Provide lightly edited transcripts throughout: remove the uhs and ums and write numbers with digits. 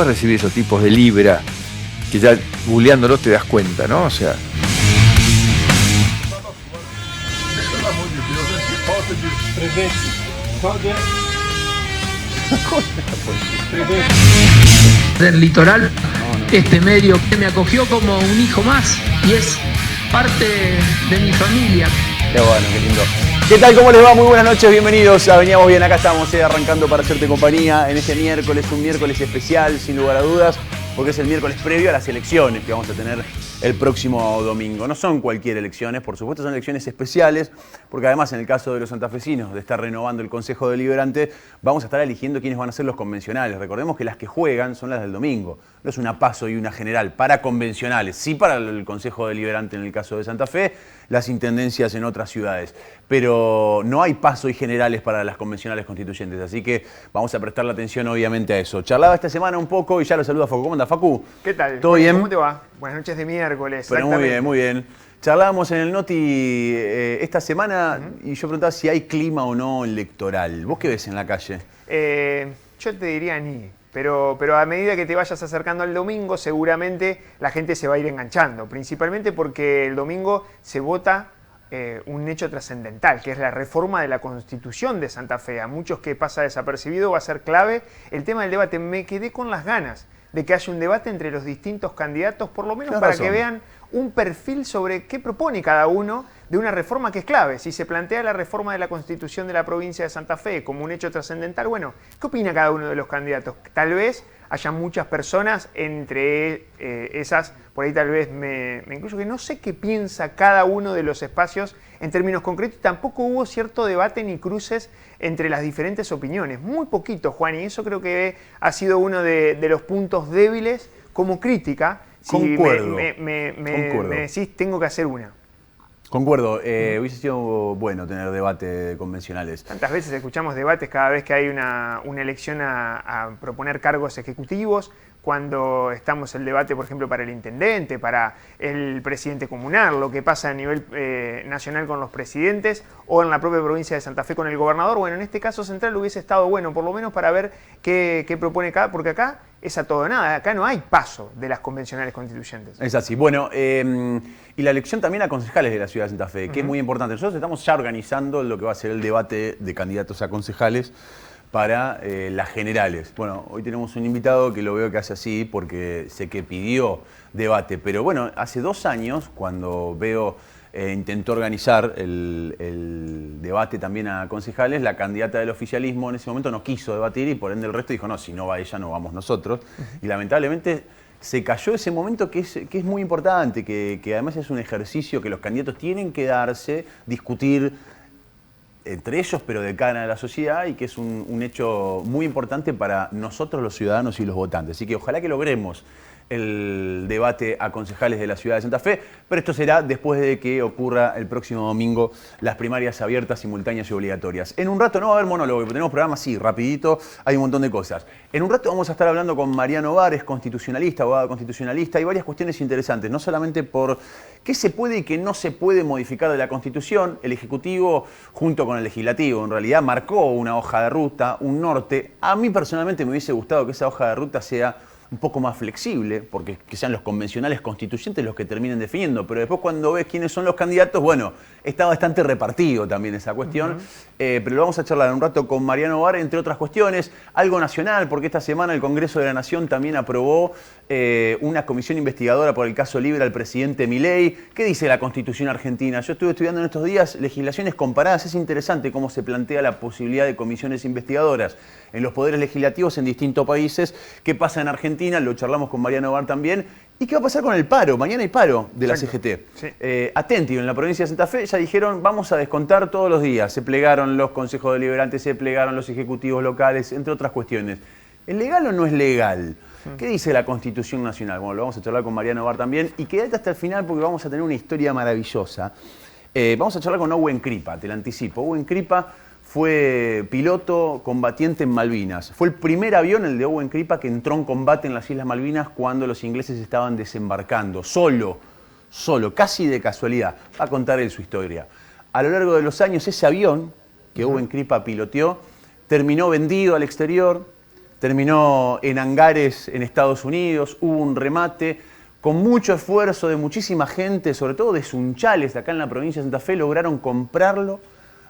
puedes recibir esos tipos de Libra que ya googleándolos te das cuenta, ¿no? O sea... Del litoral, este medio que me acogió como un hijo más y es parte de mi familia. Qué bueno, qué lindo. ¿Qué tal? ¿Cómo les va? Muy buenas noches, bienvenidos a Veníamos Bien. Acá estamos arrancando para hacerte compañía en este miércoles, un miércoles especial, sin lugar a dudas, porque es el miércoles previo a las elecciones que vamos a tener el próximo domingo. No son cualquier elecciones, por supuesto son elecciones especiales, porque además en el caso de los santafesinos, de estar renovando el Consejo Deliberante, vamos a estar eligiendo quiénes van a ser los convencionales. Recordemos que las que juegan son las del domingo, no es una PASO y una general para convencionales, sí para el Consejo Deliberante en el caso de Santa Fe, las intendencias en otras ciudades, pero no hay PASO y generales para las convencionales constituyentes, así que vamos a prestarle atención obviamente a eso. Charlaba esta semana un poco y ya lo saluda Facu. ¿Cómo anda, Facu? ¿Qué tal? ¿Todo bien? ¿Cómo te va? Buenas noches de miércoles. Pero muy bien, muy bien. Charlábamos en el Noti esta semana y yo preguntaba si hay clima o no electoral. ¿Vos qué ves en la calle? Yo te diría ni, pero a medida que te vayas acercando al domingo, seguramente la gente se va a ir enganchando, principalmente porque el domingo se vota un hecho trascendental, que es la reforma de la Constitución de Santa Fe. A muchos que pasa desapercibido va a ser clave el tema del debate. Me quedé con las ganas de que haya un debate entre los distintos candidatos, por lo menos para que vean un perfil sobre qué propone cada uno de una reforma que es clave. Si se plantea la reforma de la Constitución de la provincia de Santa Fe como un hecho trascendental, bueno, ¿qué opina cada uno de los candidatos? Tal vez haya muchas personas entre esas, por ahí tal vez me incluyo, que no sé qué piensa cada uno de los espacios en términos concretos. Tampoco hubo cierto debate ni cruces entre las diferentes opiniones. Muy poquito, Juan, y eso creo que ha sido uno de los puntos débiles como crítica. Concuerdo. Si me decís, tengo que hacer una. Concuerdo, hubiese sido bueno tener debate convencionales. Tantas veces escuchamos debates cada vez que hay una elección a proponer cargos ejecutivos, cuando estamos en el debate, por ejemplo, para el intendente, para el presidente comunal, lo que pasa a nivel nacional con los presidentes o en la propia provincia de Santa Fe con el gobernador. Bueno, en este caso central hubiese estado bueno, por lo menos para ver qué propone cada, porque acá es a todo o nada, acá no hay paso de las convencionales constituyentes. Es así. Bueno, y la elección también a concejales de la ciudad de Santa Fe, que es muy importante. Nosotros estamos ya organizando lo que va a ser el debate de candidatos a concejales para las generales. Bueno, hoy tenemos un invitado que lo veo que hace así porque sé que pidió debate, pero bueno, hace 2 años cuando intentó organizar el debate también a concejales, la candidata del oficialismo en ese momento no quiso debatir y por ende el resto dijo, no, si no va ella, no vamos nosotros. Y lamentablemente se cayó ese momento que es muy importante, que además es un ejercicio que los candidatos tienen que darse, discutir entre ellos, pero de cara a la sociedad, y que es un hecho muy importante para nosotros los ciudadanos y los votantes. Así que ojalá que logremos el debate a concejales de la ciudad de Santa Fe, pero esto será después de que ocurra el próximo domingo las primarias abiertas, simultáneas y obligatorias. En un rato no va a haber monólogo, porque tenemos programa así, rapidito, hay un montón de cosas. En un rato vamos a estar hablando con Mariano Barr, es constitucionalista, abogado constitucionalista, y varias cuestiones interesantes, no solamente por qué se puede y qué no se puede modificar de la Constitución. El Ejecutivo, junto con el Legislativo, en realidad marcó una hoja de ruta, un norte. A mí personalmente me hubiese gustado que esa hoja de ruta sea un poco más flexible, porque que sean los convencionales constituyentes los que terminen definiendo, pero después cuando ves quiénes son los candidatos, bueno, está bastante repartido también esa cuestión, pero lo vamos a charlar un rato con Mariano Barr, entre otras cuestiones, algo nacional, porque esta semana el Congreso de la Nación también aprobó una comisión investigadora por el caso Libra al presidente Milei. ¿Qué dice la Constitución argentina? Yo estuve estudiando en estos días legislaciones comparadas, es interesante cómo se plantea la posibilidad de comisiones investigadoras en los poderes legislativos en distintos países. ¿Qué pasa en Argentina? Lo charlamos con Mariano Barr también. ¿Y qué va a pasar con el paro? Mañana hay paro de la CGT. Sí. Atenti, en la provincia de Santa Fe ya dijeron vamos a descontar todos los días. Se plegaron los consejos deliberantes, se plegaron los ejecutivos locales, entre otras cuestiones. ¿Es legal o no es legal? ¿Qué dice la Constitución Nacional? Bueno, lo vamos a charlar con Mariano Barr también. Y quédate hasta el final porque vamos a tener una historia maravillosa. Vamos a charlar con Owen Cripa, te la anticipo. Owen Cripa fue piloto combatiente en Malvinas. Fue el primer avión, el de Owen Cripa, que entró en combate en las Islas Malvinas cuando los ingleses estaban desembarcando. Solo, casi de casualidad. Va a contar él su historia. A lo largo de los años, ese avión que Owen Cripa piloteó terminó vendido al exterior, terminó en hangares en Estados Unidos, hubo un remate. Con mucho esfuerzo de muchísima gente, sobre todo de Sunchales, de acá en la provincia de Santa Fe, lograron comprarlo,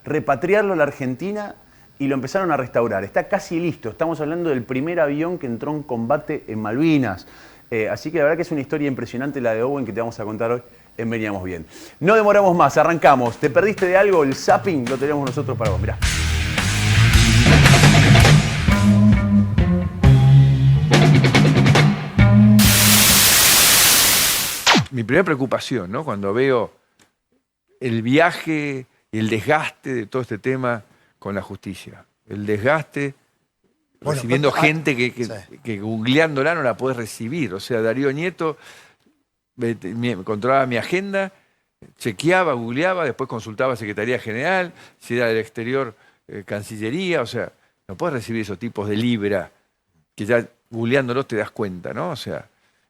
repatriarlo a la Argentina y lo empezaron a restaurar. Está casi listo. Estamos hablando del primer avión que entró en combate en Malvinas. Así que la verdad que es una historia impresionante la de Owen que te vamos a contar hoy en Veníamos Bien. No demoramos más, arrancamos. ¿Te perdiste de algo? El zapping lo tenemos nosotros para vos. Mirá. Mi primera preocupación, ¿no? Cuando veo el viaje y el desgaste de todo este tema con la justicia. El desgaste, recibiendo gente que googleándola no la podés recibir. O sea, Darío Nieto controlaba mi agenda, chequeaba, googleaba, después consultaba a Secretaría General, si era del exterior, Cancillería. O sea, no podés recibir esos tipos de libra que ya googleándolos te das cuenta, ¿no? O sea,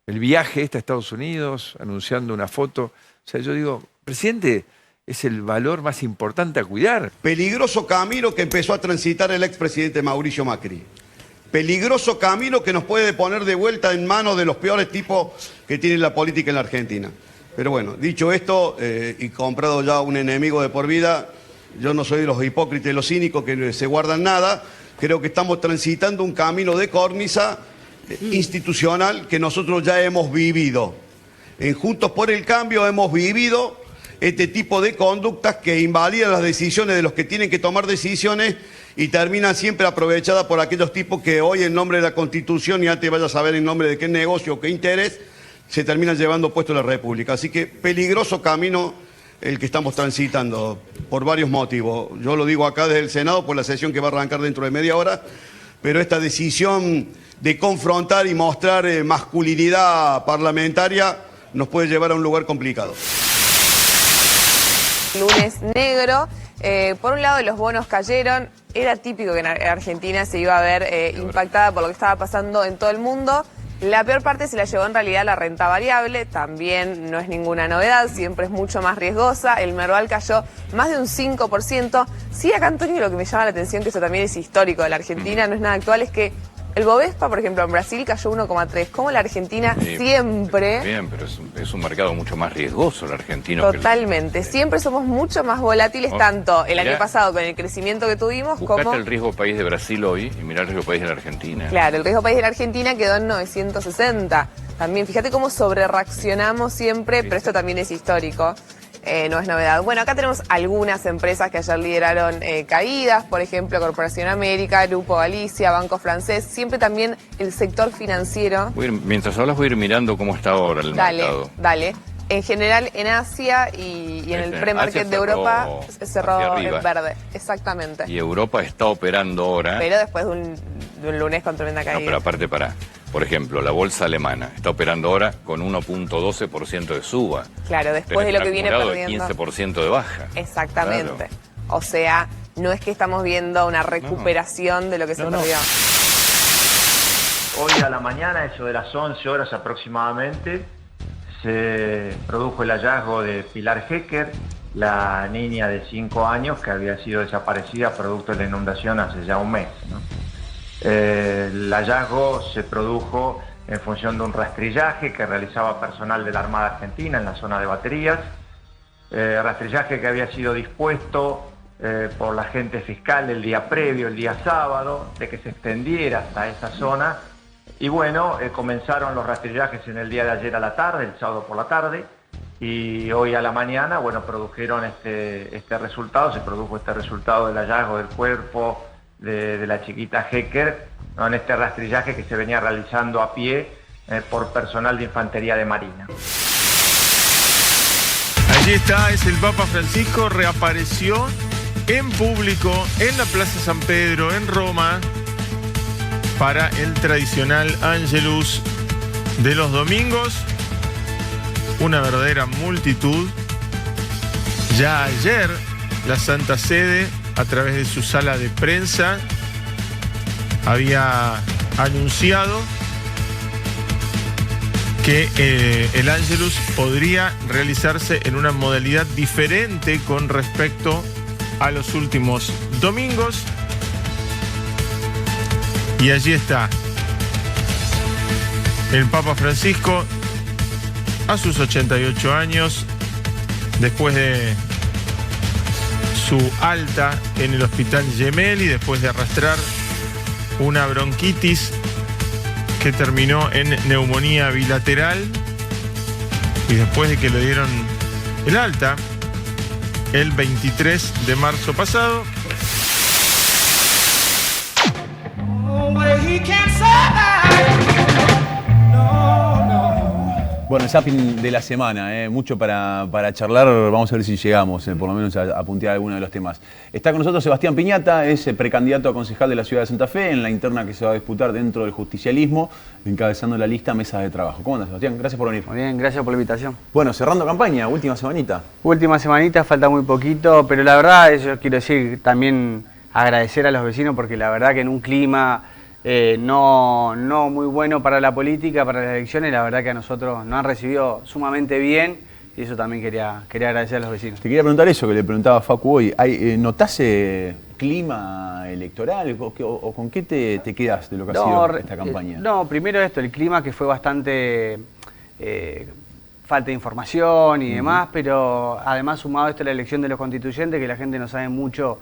el viaje a Estados Unidos, anunciando una foto. O sea, yo digo, presidente, es el valor más importante a cuidar. Peligroso camino que empezó a transitar el expresidente Mauricio Macri. Peligroso camino que nos puede poner de vuelta en manos de los peores tipos que tiene la política en la Argentina. Pero bueno, dicho esto, y comprado ya un enemigo de por vida, yo no soy de los hipócritas y los cínicos que se guardan nada. Creo que estamos transitando un camino de cornisa institucional que nosotros ya hemos vivido. En Juntos por el Cambio hemos vivido este tipo de conductas que invalidan las decisiones de los que tienen que tomar decisiones y terminan siempre aprovechadas por aquellos tipos que hoy en nombre de la Constitución, y antes vaya a saber en nombre de qué negocio o qué interés, se terminan llevando puesto la República. Así que peligroso camino el que estamos transitando por varios motivos. Yo lo digo acá desde el Senado por la sesión que va a arrancar dentro de media hora, pero esta decisión de confrontar y mostrar masculinidad parlamentaria nos puede llevar a un lugar complicado. Lunes negro. Por un lado, los bonos cayeron. Era típico que en Argentina se iba a ver impactada por lo que estaba pasando en todo el mundo. La peor parte se la llevó en realidad la renta variable. También no es ninguna novedad, siempre es mucho más riesgosa. El Merval cayó más de un 5%. Sí, acá, Antonio, lo que me llama la atención, que eso también es histórico de la Argentina, no es nada actual, es que el Bovespa, por ejemplo, en Brasil cayó 1,3. Como la Argentina siempre... Bien, pero es un mercado mucho más riesgoso el argentino. Totalmente. Siempre somos mucho más volátiles, tanto el año pasado con el crecimiento que tuvimos, como... el riesgo país de Brasil hoy y mirá el riesgo país de la Argentina. Claro, el riesgo país de la Argentina quedó en 960. También, fíjate cómo sobrereaccionamos siempre, pero esto también es histórico. No es novedad. Bueno, acá tenemos algunas empresas que ayer lideraron caídas, por ejemplo, Corporación América, Grupo Galicia, Banco Francés, siempre también el sector financiero. Mientras hablas voy a ir mirando cómo está ahora el mercado. Dale. En general en Asia y en el pre-market de Europa cerró en verde, exactamente. Y Europa está operando ahora. Pero después de un lunes con tremenda caída. No, pero aparte por ejemplo, la bolsa alemana está operando ahora con 1.12% de suba. Claro, después de lo que viene perdiendo. De 15% de baja. Exactamente. Claro. O sea, no es que estamos viendo una recuperación de lo que se perdió. Hoy a la mañana, eso de las 11 horas aproximadamente, se produjo el hallazgo de Pilar Hecker, la niña de 5 años que había sido desaparecida producto de la inundación hace ya un mes, ¿no? El hallazgo se produjo en función de un rastrillaje que realizaba personal de la Armada Argentina en la zona de baterías, rastrillaje que había sido dispuesto por la agente fiscal el día previo, el día sábado, de que se extendiera hasta esa zona. Y bueno, comenzaron los rastrillajes en el día de ayer a la tarde, el sábado por la tarde, y hoy a la mañana, bueno, produjeron este resultado, se produjo este resultado del hallazgo del cuerpo de la chiquita Hecker, ¿no? En este rastrillaje que se venía realizando a pie por personal de Infantería de Marina. Allí está, es el Papa Francisco, reapareció en público en la Plaza San Pedro, en Roma, para el tradicional Angelus de los domingos. Una verdadera multitud. Ya ayer la Santa Sede, a través de su sala de prensa, había anunciado que el Angelus podría realizarse en una modalidad diferente con respecto a los últimos domingos. Y allí está el Papa Francisco a sus 88 años, después de su alta en el hospital Gemelli, después de arrastrar una bronquitis que terminó en neumonía bilateral y después de que le dieron el alta el 23 de marzo pasado. Bueno, el zapping de la semana, mucho para charlar, vamos a ver si llegamos, por lo menos a puntear alguno de los temas. Está con nosotros Sebastián Piñata, es precandidato a concejal de la ciudad de Santa Fe en la interna que se va a disputar dentro del justicialismo, encabezando la lista Mesa de Trabajo. ¿Cómo andas, Sebastián? Gracias por venir. Muy bien, gracias por la invitación. Bueno, cerrando campaña, última semanita. Última semanita, falta muy poquito, pero la verdad, yo quiero decir también agradecer a los vecinos porque la verdad que en un clima no muy bueno para la política, para las elecciones, la verdad que a nosotros nos han recibido sumamente bien y eso también quería agradecer a los vecinos. Te quería preguntar eso que le preguntaba a Facu hoy. ¿Notás clima electoral o con qué te quedás de lo que ha sido esta campaña? No, primero esto, el clima que fue bastante falta de información y demás, pero además sumado esto a la elección de los constituyentes, que la gente no sabe mucho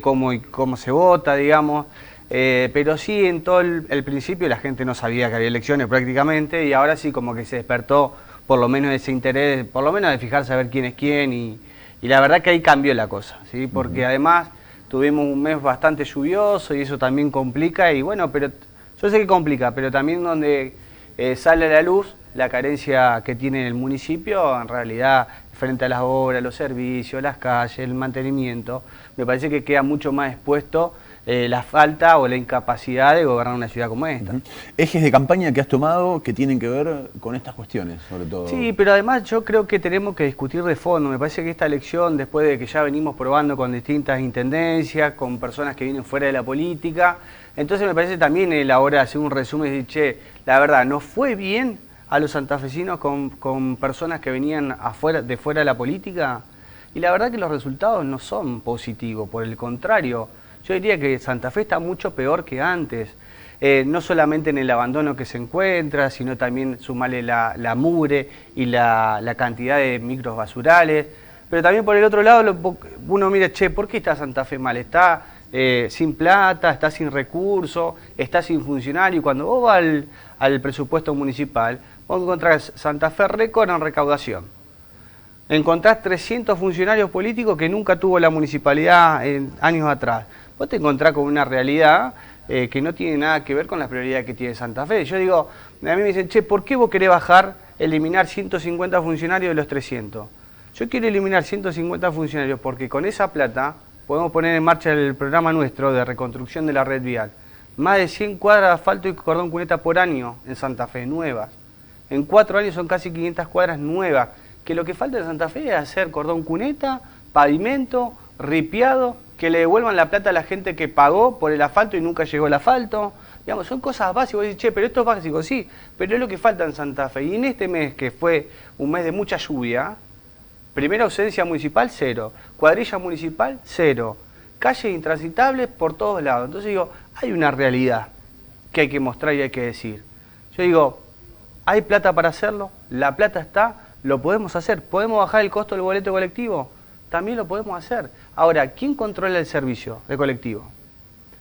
cómo se vota, digamos. Pero sí, en todo el principio la gente no sabía que había elecciones prácticamente y ahora sí como que se despertó por lo menos ese interés, por lo menos de fijarse a ver quién es quién y la verdad que ahí cambió la cosa, ¿sí? Porque además tuvimos un mes bastante lluvioso y eso también complica y bueno, pero yo sé que complica, pero también donde sale a la luz la carencia que tiene el municipio en realidad frente a las obras, los servicios, las calles, el mantenimiento, me parece que queda mucho más expuesto la falta o la incapacidad de gobernar una ciudad como esta. Ejes de campaña que has tomado que tienen que ver con estas cuestiones, sobre todo. Sí, pero además yo creo que tenemos que discutir de fondo. Me parece que esta elección, después de que ya venimos probando con distintas intendencias, con personas que vienen fuera de la política, entonces me parece también la hora de hacer un resumen y decir, che, la verdad, nos fue bien a los santafesinos con personas que venían de fuera de la política y la verdad que los resultados no son positivos, por el contrario. Yo diría que Santa Fe está mucho peor que antes, no solamente en el abandono que se encuentra, sino también sumarle la mugre y la cantidad de micros basurales, pero también por el otro lado uno mira, che, ¿por qué está Santa Fe mal? Está sin plata, está sin recursos, está sin funcionario, y cuando vos vas al presupuesto municipal, vos encontrás Santa Fe récord en recaudación. Encontrás 300 funcionarios políticos que nunca tuvo la municipalidad en años atrás. Vos te encontrás con una realidad que no tiene nada que ver con las prioridades que tiene Santa Fe. Yo digo, a mí me dicen, che, ¿por qué vos querés eliminar 150 funcionarios de los 300? Yo quiero eliminar 150 funcionarios porque con esa plata podemos poner en marcha el programa nuestro de reconstrucción de la red vial. Más de 100 cuadras de asfalto y cordón cuneta por año en Santa Fe, nuevas. En 4 años son casi 500 cuadras nuevas. Que lo que falta en Santa Fe es hacer cordón cuneta, pavimento, ripiado, que le devuelvan la plata a la gente que pagó por el asfalto y nunca llegó el asfalto. Digamos, son cosas básicas. Vos decís, che, pero esto es básico, sí, pero es lo que falta en Santa Fe. Y en este mes, que fue un mes de mucha lluvia, primera ausencia municipal, 0. Cuadrilla municipal, 0. Calles intransitables por todos lados. Entonces digo, hay una realidad que hay que mostrar y hay que decir. Yo digo, hay plata para hacerlo, la plata está, lo podemos hacer. ¿Podemos bajar el costo del boleto colectivo? También lo podemos hacer. Ahora, ¿quién controla el servicio de colectivo?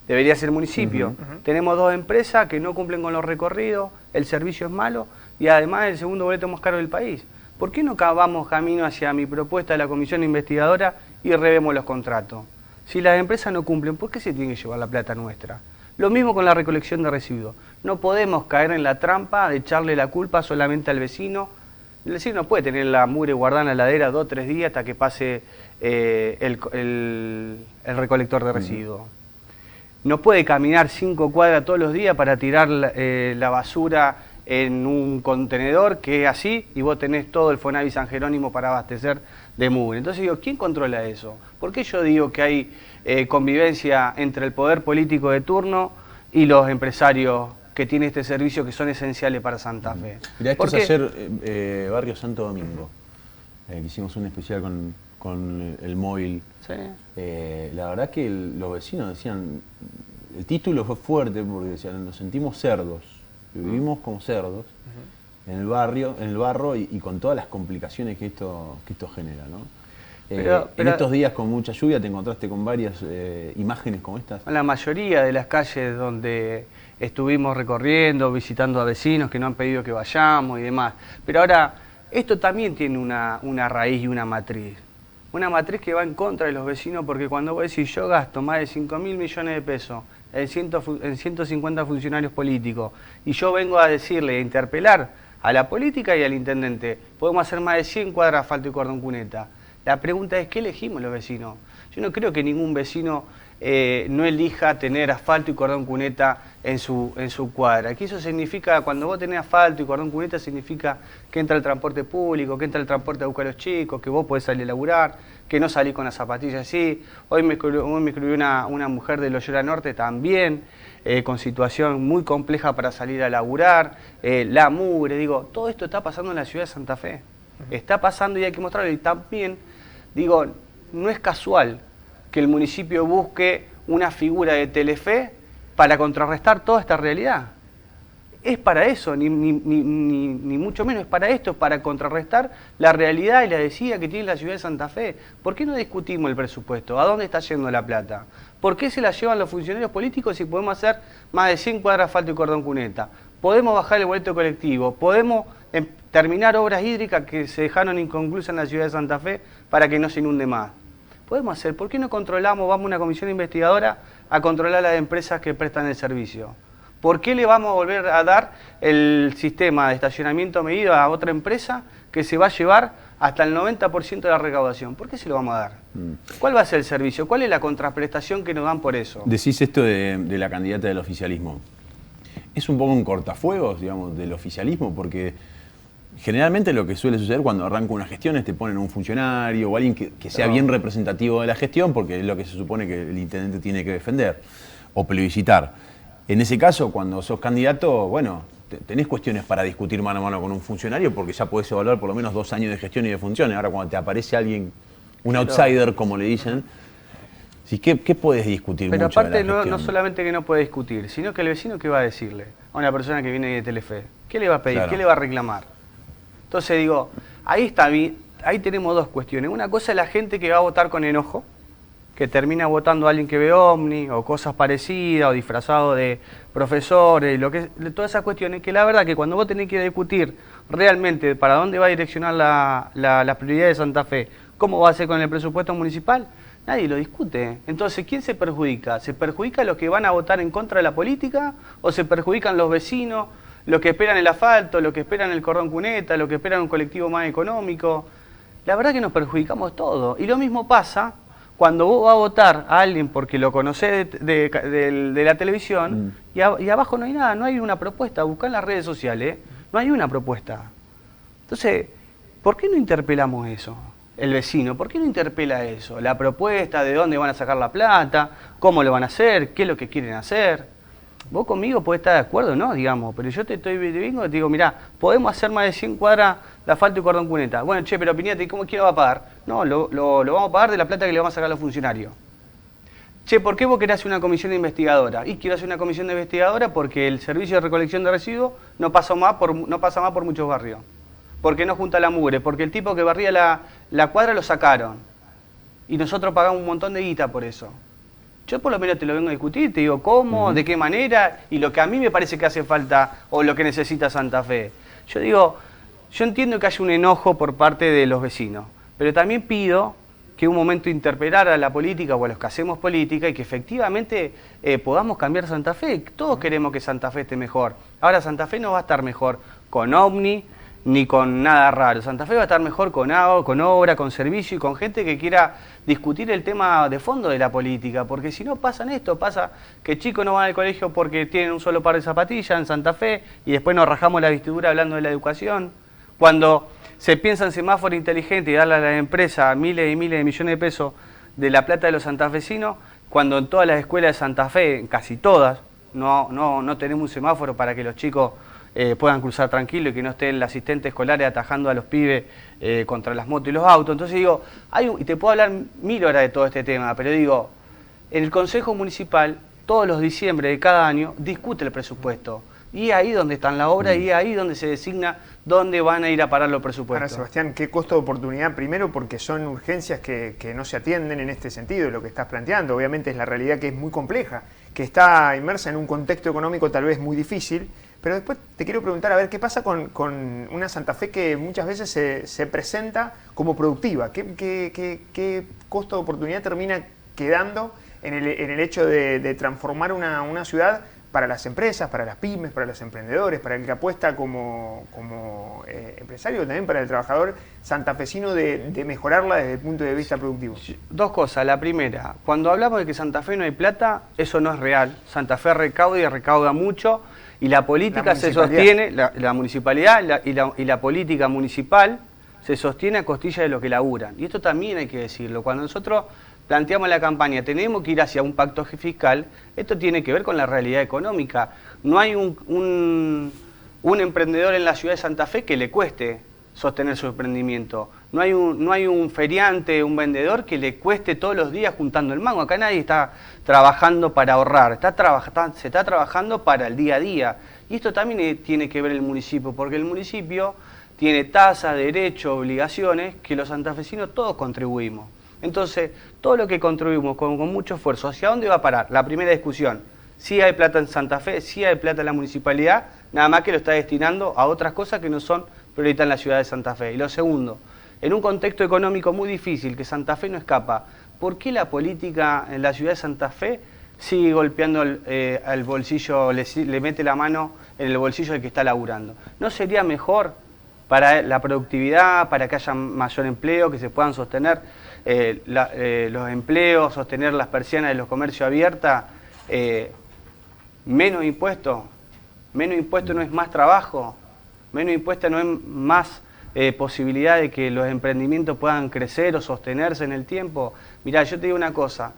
Debería ser el municipio. Tenemos 2 empresas que no cumplen con los recorridos, el servicio es malo y además el segundo boleto más caro del país. ¿Por qué no vamos camino hacia mi propuesta de la comisión investigadora y revemos los contratos? Si las empresas no cumplen, ¿por qué se tiene que llevar la plata nuestra? Lo mismo con la recolección de residuos. No podemos caer en la trampa de echarle la culpa solamente al vecino. El vecino no puede tener la mugre guardada en la heladera 2 o 3 días hasta que pase el recolector de residuos. No puede caminar 5 cuadras todos los días para tirar la basura en un contenedor que es así y vos tenés todo el Fonavi San Jerónimo para abastecer de mugre. Entonces digo, ¿quién controla eso? ¿Por qué yo digo que hay convivencia entre el poder político de turno y los empresarios que tienen este servicio que son esenciales para Santa Fe? Mirá, esto es ayer Barrio Santo Domingo, que hicimos un especial con, con, el móvil. Sí. La verdad que los vecinos decían, el título fue fuerte porque decían, nos sentimos cerdos, vivimos como cerdos en el barro y con todas las complicaciones que esto genera, ¿no? Pero en estos días con mucha lluvia te encontraste con varias imágenes como estas. La mayoría de las calles donde estuvimos recorriendo, visitando a vecinos que no han pedido que vayamos y demás. Pero ahora, esto también tiene una raíz y una matriz. Una matriz que va en contra de los vecinos porque cuando vos decís yo gasto más de 5.000 millones de pesos en 150 funcionarios políticos y yo vengo a decirle, a interpelar a la política y al intendente, podemos hacer más de 100 cuadras de asfalto y cordón cuneta. La pregunta es, ¿qué elegimos los vecinos? Yo no creo que ningún vecino no elija tener asfalto y cordón cuneta en su cuadra. Que eso significa, cuando vos tenés asfalto y cordón cuneta, significa que entra el transporte público, que entra el transporte a buscar a los chicos, que vos podés salir a laburar, que no salís con las zapatillas así. Hoy me escribió una mujer de Loyola Norte también, con situación muy compleja para salir a laburar, la mugre, digo, todo esto está pasando en la ciudad de Santa Fe. Está pasando y hay que mostrarlo. Y también, digo, no es casual que el municipio busque una figura de Telefe para contrarrestar toda esta realidad. Es para eso, ni mucho menos, es para esto, para contrarrestar la realidad y la desidia que tiene la ciudad de Santa Fe. ¿Por qué no discutimos el presupuesto? ¿A dónde está yendo la plata? ¿Por qué se la llevan los funcionarios políticos si podemos hacer más de 100 cuadras de asfalto y cordón cuneta? Podemos bajar el boleto colectivo, podemos terminar obras hídricas que se dejaron inconclusas en la ciudad de Santa Fe para que no se inunde más. Podemos hacer, ¿por qué no controlamos, vamos a una comisión investigadora a controlar las empresas que prestan el servicio? ¿Por qué le vamos a volver a dar el sistema de estacionamiento medido a otra empresa que se va a llevar hasta el 90% de la recaudación? ¿Por qué se lo vamos a dar? ¿Cuál va a ser el servicio? ¿Cuál es la contraprestación que nos dan por eso? Decís esto de la candidata del oficialismo. Es un poco un cortafuegos, digamos, del oficialismo, porque generalmente lo que suele suceder cuando arranca una gestión es te ponen un funcionario o alguien que sea bien representativo de la gestión, porque es lo que se supone que el intendente tiene que defender o plebiscitar. En ese caso, cuando sos candidato, bueno, tenés cuestiones para discutir mano a mano con un funcionario porque ya podés evaluar por lo menos 2 años de gestión y de funciones. Ahora, cuando te aparece alguien, un outsider, como le dicen, ¿sí? ¿Qué podés discutir? Pero mucho aparte, de la gestión? no solamente que no puede discutir, sino que el vecino, ¿qué va a decirle a una persona que viene de Telefe? ¿Qué le va a pedir? Claro. ¿Qué le va a reclamar? Entonces digo, ahí tenemos dos cuestiones. Una cosa es la gente que va a votar con enojo, que termina votando a alguien que ve Omni o cosas parecidas o disfrazado de profesores, todas esas cuestiones que la verdad que cuando vos tenés que discutir realmente para dónde va a direccionar la prioridad de Santa Fe, cómo va a ser con el presupuesto municipal, nadie lo discute. Entonces, ¿quién se perjudica? ¿Se perjudica los que van a votar en contra de la política o se perjudican los vecinos, los que esperan el asfalto, los que esperan el cordón cuneta, los que esperan un colectivo más económico? La verdad que nos perjudicamos todos. Y lo mismo pasa cuando vos vas a votar a alguien porque lo conocés de la televisión y abajo no hay nada, no hay una propuesta. Buscá en las redes sociales, no hay una propuesta. Entonces, ¿por qué no interpelamos eso? El vecino, ¿por qué no interpela eso? La propuesta, de dónde van a sacar la plata, cómo lo van a hacer, qué es lo que quieren hacer. Vos conmigo podés estar de acuerdo, ¿no? Digamos, pero yo te vengo y te digo, mirá, podemos hacer más de 100 cuadras de asfalto y cordón cuneta. Bueno, che, pero opinate, ¿quién lo va a pagar? No, lo vamos a pagar de la plata que le vamos a sacar a los funcionarios. Che, ¿por qué vos querés hacer una comisión de investigadora? Y quiero hacer una comisión de investigadora porque el servicio de recolección de residuos no pasa más por muchos barrios. Porque no junta la mugre, porque el tipo que barría la cuadra lo sacaron. Y nosotros pagamos un montón de guita por eso. Yo por lo menos te lo vengo a discutir, te digo cómo, de qué manera, y lo que a mí me parece que hace falta o lo que necesita Santa Fe. Yo digo, yo entiendo que haya un enojo por parte de los vecinos, pero también pido que un momento interpelar a la política o a los que hacemos política y que efectivamente podamos cambiar Santa Fe. Todos queremos que Santa Fe esté mejor. Ahora Santa Fe no va a estar mejor con Omni, ni con nada raro. Santa Fe va a estar mejor con obra, con servicio y con gente que quiera discutir el tema de fondo de la política, porque si no pasa que chicos no van al colegio porque tienen un solo par de zapatillas en Santa Fe y después nos rajamos la vestidura hablando de la educación. Cuando se piensa en semáforo inteligente y darle a la empresa miles y miles de millones de pesos de la plata de los santafesinos, cuando en todas las escuelas de Santa Fe, en casi todas, no tenemos un semáforo para que los chicos puedan cruzar tranquilo y que no esté el asistente escolar atajando a los pibes contra las motos y los autos. Entonces digo, y te puedo hablar 1000 horas de todo este tema, pero digo, en el Consejo Municipal todos los diciembre de cada año discute el presupuesto. Y ahí donde están las obras y ahí donde se designa dónde van a ir a parar los presupuestos. Ahora, Sebastián, ¿qué costo de oportunidad? Primero, porque son urgencias que no se atienden en este sentido, lo que estás planteando. Obviamente es la realidad que es muy compleja, que está inmersa en un contexto económico tal vez muy difícil. Pero después te quiero preguntar, a ver, ¿qué pasa con una Santa Fe que muchas veces se presenta como productiva? ¿Qué costo de oportunidad termina quedando en el hecho de transformar una ciudad para las empresas, para las pymes, para los emprendedores, para el que apuesta como empresario, también para el trabajador santafesino de mejorarla desde el punto de vista productivo? Dos cosas. La primera, cuando hablamos de que Santa Fe no hay plata, eso no es real. Santa Fe recauda y recauda mucho y la política se sostiene, la municipalidad y la política municipal se sostiene a costilla de lo que laburan. Y esto también hay que decirlo. Cuando nosotros planteamos la campaña, tenemos que ir hacia un pacto fiscal, esto tiene que ver con la realidad económica. No hay un emprendedor en la ciudad de Santa Fe que le cueste sostener su emprendimiento. No hay un feriante, un vendedor que le cueste todos los días juntando el mango. Acá nadie está trabajando para ahorrar, se está trabajando para el día a día. Y esto también tiene que ver el municipio, porque el municipio tiene tasas, derechos, obligaciones que los santafesinos todos contribuimos. Entonces, todo lo que contribuimos con mucho esfuerzo, ¿hacia dónde va a parar? La primera discusión, sí hay plata en Santa Fe, sí hay plata en la municipalidad, nada más que lo está destinando a otras cosas que no son prioritarias en la ciudad de Santa Fe. Y lo segundo, en un contexto económico muy difícil, que Santa Fe no escapa, ¿por qué la política en la ciudad de Santa Fe sigue golpeando al bolsillo, le mete la mano en el bolsillo del que está laburando? ¿No sería mejor para la productividad, para que haya mayor empleo, que se puedan sostener los empleos, sostener las persianas de los comercios abiertas, menos impuestos? Menos impuestos no es más trabajo, menos impuestos no es más posibilidad de que los emprendimientos puedan crecer o sostenerse en el tiempo. Mirá, yo te digo una cosa,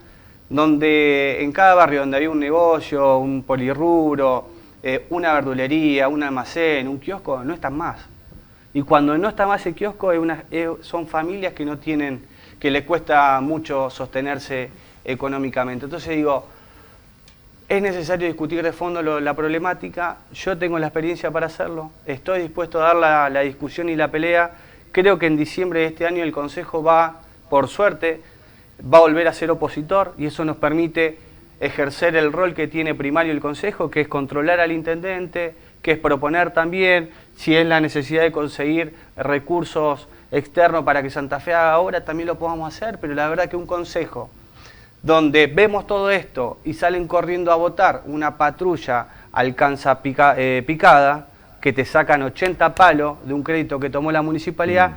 donde en cada barrio donde había un negocio, un polirrubro, una verdulería, un almacén, un kiosco, no están más. Y cuando no está más el kiosco, son familias que no tienen, que les cuesta mucho sostenerse económicamente. Entonces digo, es necesario discutir de fondo la problemática, yo tengo la experiencia para hacerlo, estoy dispuesto a dar la discusión y la pelea. Creo que en diciembre de este año el Consejo va, por suerte, va a volver a ser opositor y eso nos permite ejercer el rol que tiene primario el Consejo, que es controlar al intendente, que es proponer también, si es la necesidad de conseguir recursos externos para que Santa Fe haga obra, también lo podamos hacer, pero la verdad que un consejo donde vemos todo esto y salen corriendo a votar, una patrulla alcanza picada, que te sacan 80 palos de un crédito que tomó la municipalidad,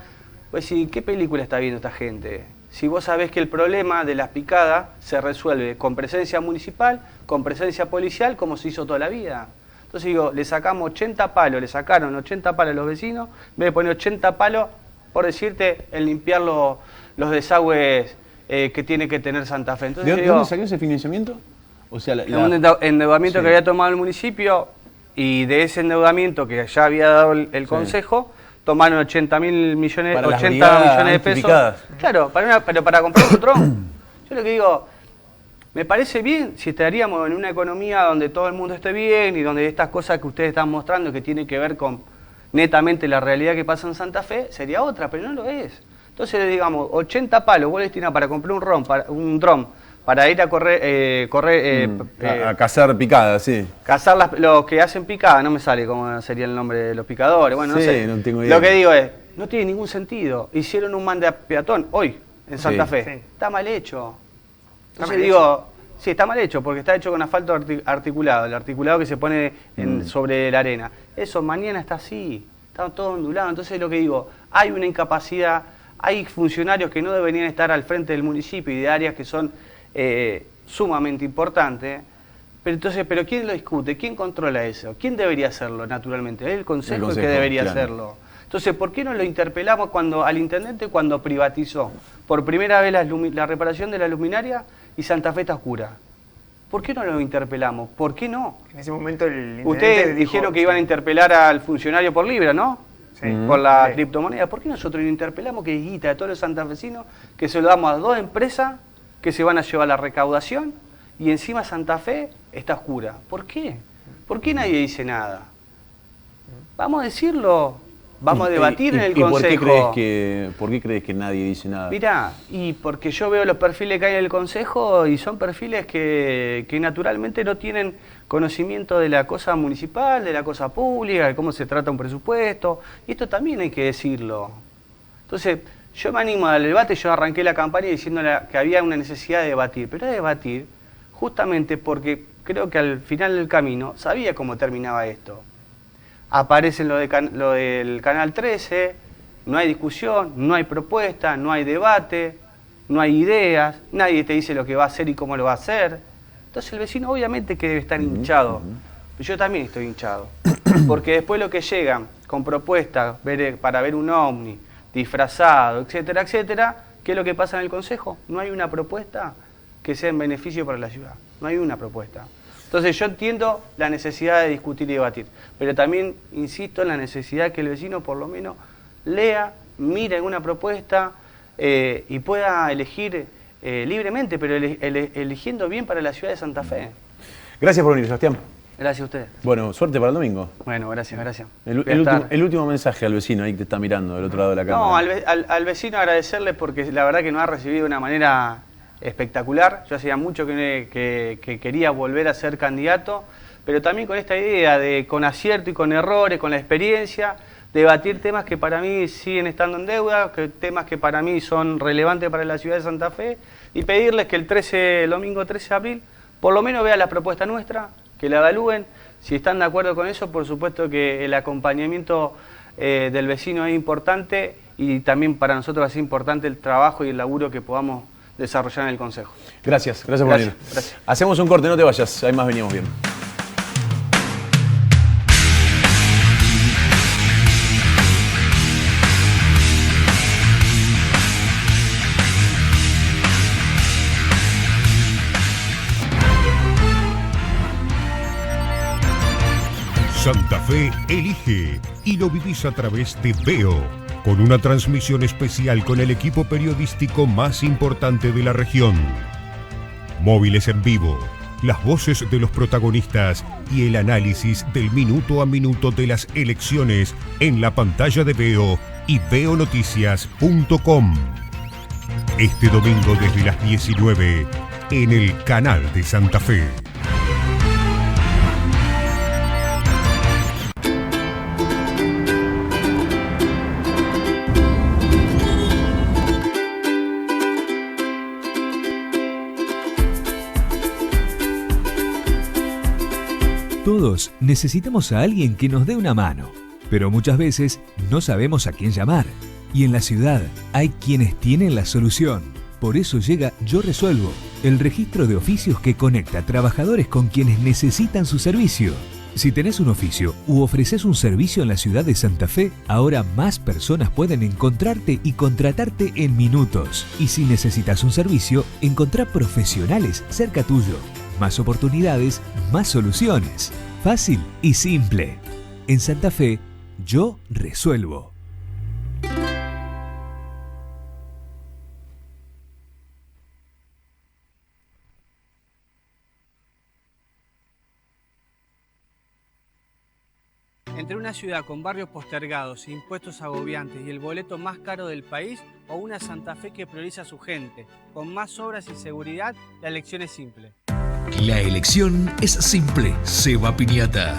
pues sí, ¿qué película está viendo esta gente? Si vos sabés que el problema de las picadas se resuelve con presencia municipal, con presencia policial, como se hizo toda la vida. Entonces digo, le sacamos 80 palos, le sacaron 80 palos a los vecinos, en vez de poner 80 palos, por decirte, en limpiar los desagües que tiene que tener Santa Fe. Entonces, ¿De dónde salió ese financiamiento? O sea, un endeudamiento que había tomado el municipio y de ese endeudamiento que ya había dado el Consejo, tomaron 80 millones de pesos. Claro, pero para comprar un dron. Yo lo que digo, me parece bien si estaríamos en una economía donde todo el mundo esté bien y donde estas cosas que ustedes están mostrando que tienen que ver con netamente la realidad que pasa en Santa Fe, sería otra, pero no lo es. Entonces, digamos, 80 palos vos destinás para comprar un dron para ir a a cazar picadas, sí. Cazar los que hacen picadas, no me sale cómo sería el nombre de los picadores, bueno, no sé. No tengo idea. Lo que digo es, no tiene ningún sentido. Hicieron un mande a peatón hoy en Santa Fe. Sí. Está mal hecho. Entonces digo, sí, está mal hecho porque está hecho con asfalto articulado, el articulado que se pone sobre la arena. Eso mañana está así, está todo ondulado. Entonces lo que digo, hay una incapacidad, hay funcionarios que no deberían estar al frente del municipio y de áreas que son sumamente importantes. Pero ¿quién lo discute? ¿Quién controla eso? ¿Quién debería hacerlo naturalmente? Es el Consejo que debería hacerlo. Entonces, ¿por qué no lo interpelamos al intendente cuando privatizó por primera vez la reparación de la luminaria y Santa Fe está oscura? ¿Por qué no lo interpelamos? ¿Por qué no? En ese momento el intendente ustedes dijeron que iban a interpelar al funcionario por Libra, ¿no? Sí. Por la criptomoneda. ¿Por qué nosotros lo interpelamos que es guita de todos los santafesinos que se lo damos a 2 empresas que se van a llevar la recaudación y encima Santa Fe está oscura. ¿Por qué? ¿Por qué nadie dice nada? Vamos a decirlo, vamos a debatir en el Consejo. ¿Por qué crees que nadie dice nada? Mirá, y porque yo veo los perfiles que hay en el Consejo y son perfiles que naturalmente no tienen conocimiento de la cosa municipal, de la cosa pública, de cómo se trata un presupuesto, y esto también hay que decirlo. Entonces, yo me animo al debate, yo arranqué la campaña diciendo que había una necesidad de debatir, pero de debatir justamente porque creo que al final del camino sabía cómo terminaba esto. Aparece lo del Canal 13, no hay discusión, no hay propuesta, no hay debate, no hay ideas, nadie te dice lo que va a hacer y cómo lo va a hacer. Entonces el vecino obviamente que debe estar hinchado. Yo también estoy hinchado. Porque después lo que llegan con propuestas para ver un ovni, disfrazado, etcétera, etcétera, ¿qué es lo que pasa en el Consejo? No hay una propuesta que sea en beneficio para la ciudad. No hay una propuesta. Entonces yo entiendo la necesidad de discutir y debatir, pero también insisto en la necesidad que el vecino por lo menos lea, mire alguna propuesta y pueda elegir libremente, pero eligiendo bien para la ciudad de Santa Fe. Gracias por venir, Sebastián. Gracias a ustedes. Bueno, suerte para el domingo. Bueno, gracias. El último mensaje al vecino ahí que te está mirando del otro lado de la cámara. No, al vecino agradecerle porque la verdad que nos ha recibido de una manera espectacular. Yo hacía mucho que quería volver a ser candidato, pero también con esta idea de, con acierto y con errores, con la experiencia, debatir temas que para mí siguen estando en deuda, temas que para mí son relevantes para la ciudad de Santa Fe, y pedirles que el domingo 13 de abril, por lo menos vean la propuesta nuestra, que la evalúen. Si están de acuerdo con eso, por supuesto que el acompañamiento del vecino es importante, y también para nosotros va a ser importante el trabajo y el laburo que podamos desarrollar en el Consejo. Gracias por venir. Gracias. Hacemos un corte, no te vayas, ahí más veníamos bien. Santa Fe elige y lo vivís a través de Veo, con una transmisión especial con el equipo periodístico más importante de la región. Móviles en vivo, las voces de los protagonistas y el análisis del minuto a minuto de las elecciones en la pantalla de Veo y veonoticias.com. Este domingo desde las 19 en el canal de Santa Fe. Todos necesitamos a alguien que nos dé una mano, pero muchas veces no sabemos a quién llamar. Y en la ciudad hay quienes tienen la solución. Por eso llega Yo Resuelvo, el registro de oficios que conecta trabajadores con quienes necesitan su servicio. Si tenés un oficio u ofreces un servicio en la ciudad de Santa Fe, ahora más personas pueden encontrarte y contratarte en minutos. Y si necesitas un servicio, encontrá profesionales cerca tuyo. Más oportunidades, más soluciones. Fácil y simple. En Santa Fe, Yo Resuelvo. Entre una ciudad con barrios postergados, impuestos agobiantes y el boleto más caro del país, o una Santa Fe que prioriza a su gente, con más obras y seguridad, la elección es simple. La elección es simple, Seba Piñata.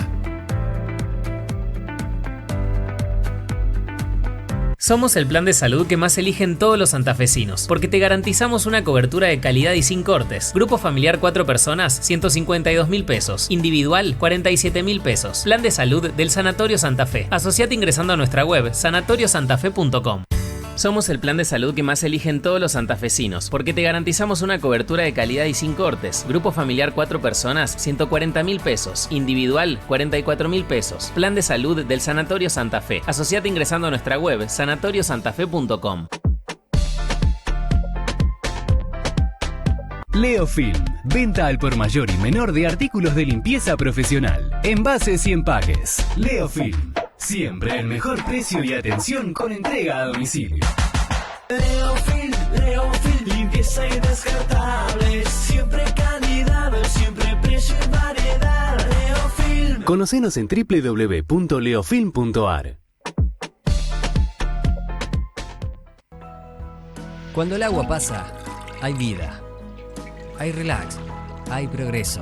Somos el plan de salud que más eligen todos los santafesinos, porque te garantizamos una cobertura de calidad y sin cortes. Grupo familiar 4 personas, 152.000 pesos. Individual, 47.000 pesos. Plan de salud del Sanatorio Santa Fe. Asociate ingresando a nuestra web, sanatoriosantafe.com. Somos el plan de salud que más eligen todos los santafesinos, porque te garantizamos una cobertura de calidad y sin cortes. Grupo familiar 4 personas, 140.000 pesos. Individual, 44.000 pesos. Plan de salud del Sanatorio Santa Fe. Asociate ingresando a nuestra web, sanatoriosantafe.com. Leofilm, venta al por mayor y menor de artículos de limpieza profesional, envases y empaques. Leofilm, siempre el mejor precio y atención con entrega a domicilio. Leofilm, limpieza y descartables, siempre calidad Conocenos en www.leofilm.ar. Cuando el agua pasa, hay vida. Hay relax. Hay progreso.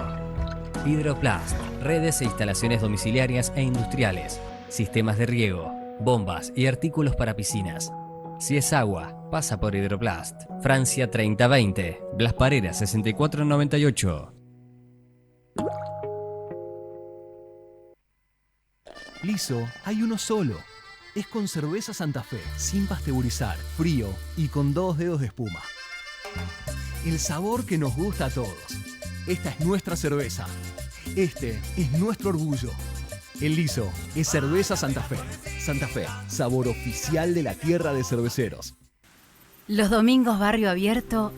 Hidroplast. Redes e instalaciones domiciliarias e industriales. Sistemas de riego, bombas y artículos para piscinas. Si es agua, pasa por Hidroplast. Francia 3020. Blas Pareras 6498. Liso, hay uno solo. Es con cerveza Santa Fe, sin pasteurizar, frío y con 2 dedos de espuma. El sabor que nos gusta a todos. Esta es nuestra cerveza. Este es nuestro orgullo. El Liso es cerveza Santa Fe. Santa Fe, sabor oficial de la tierra de cerveceros. Los domingos Barrio Abierto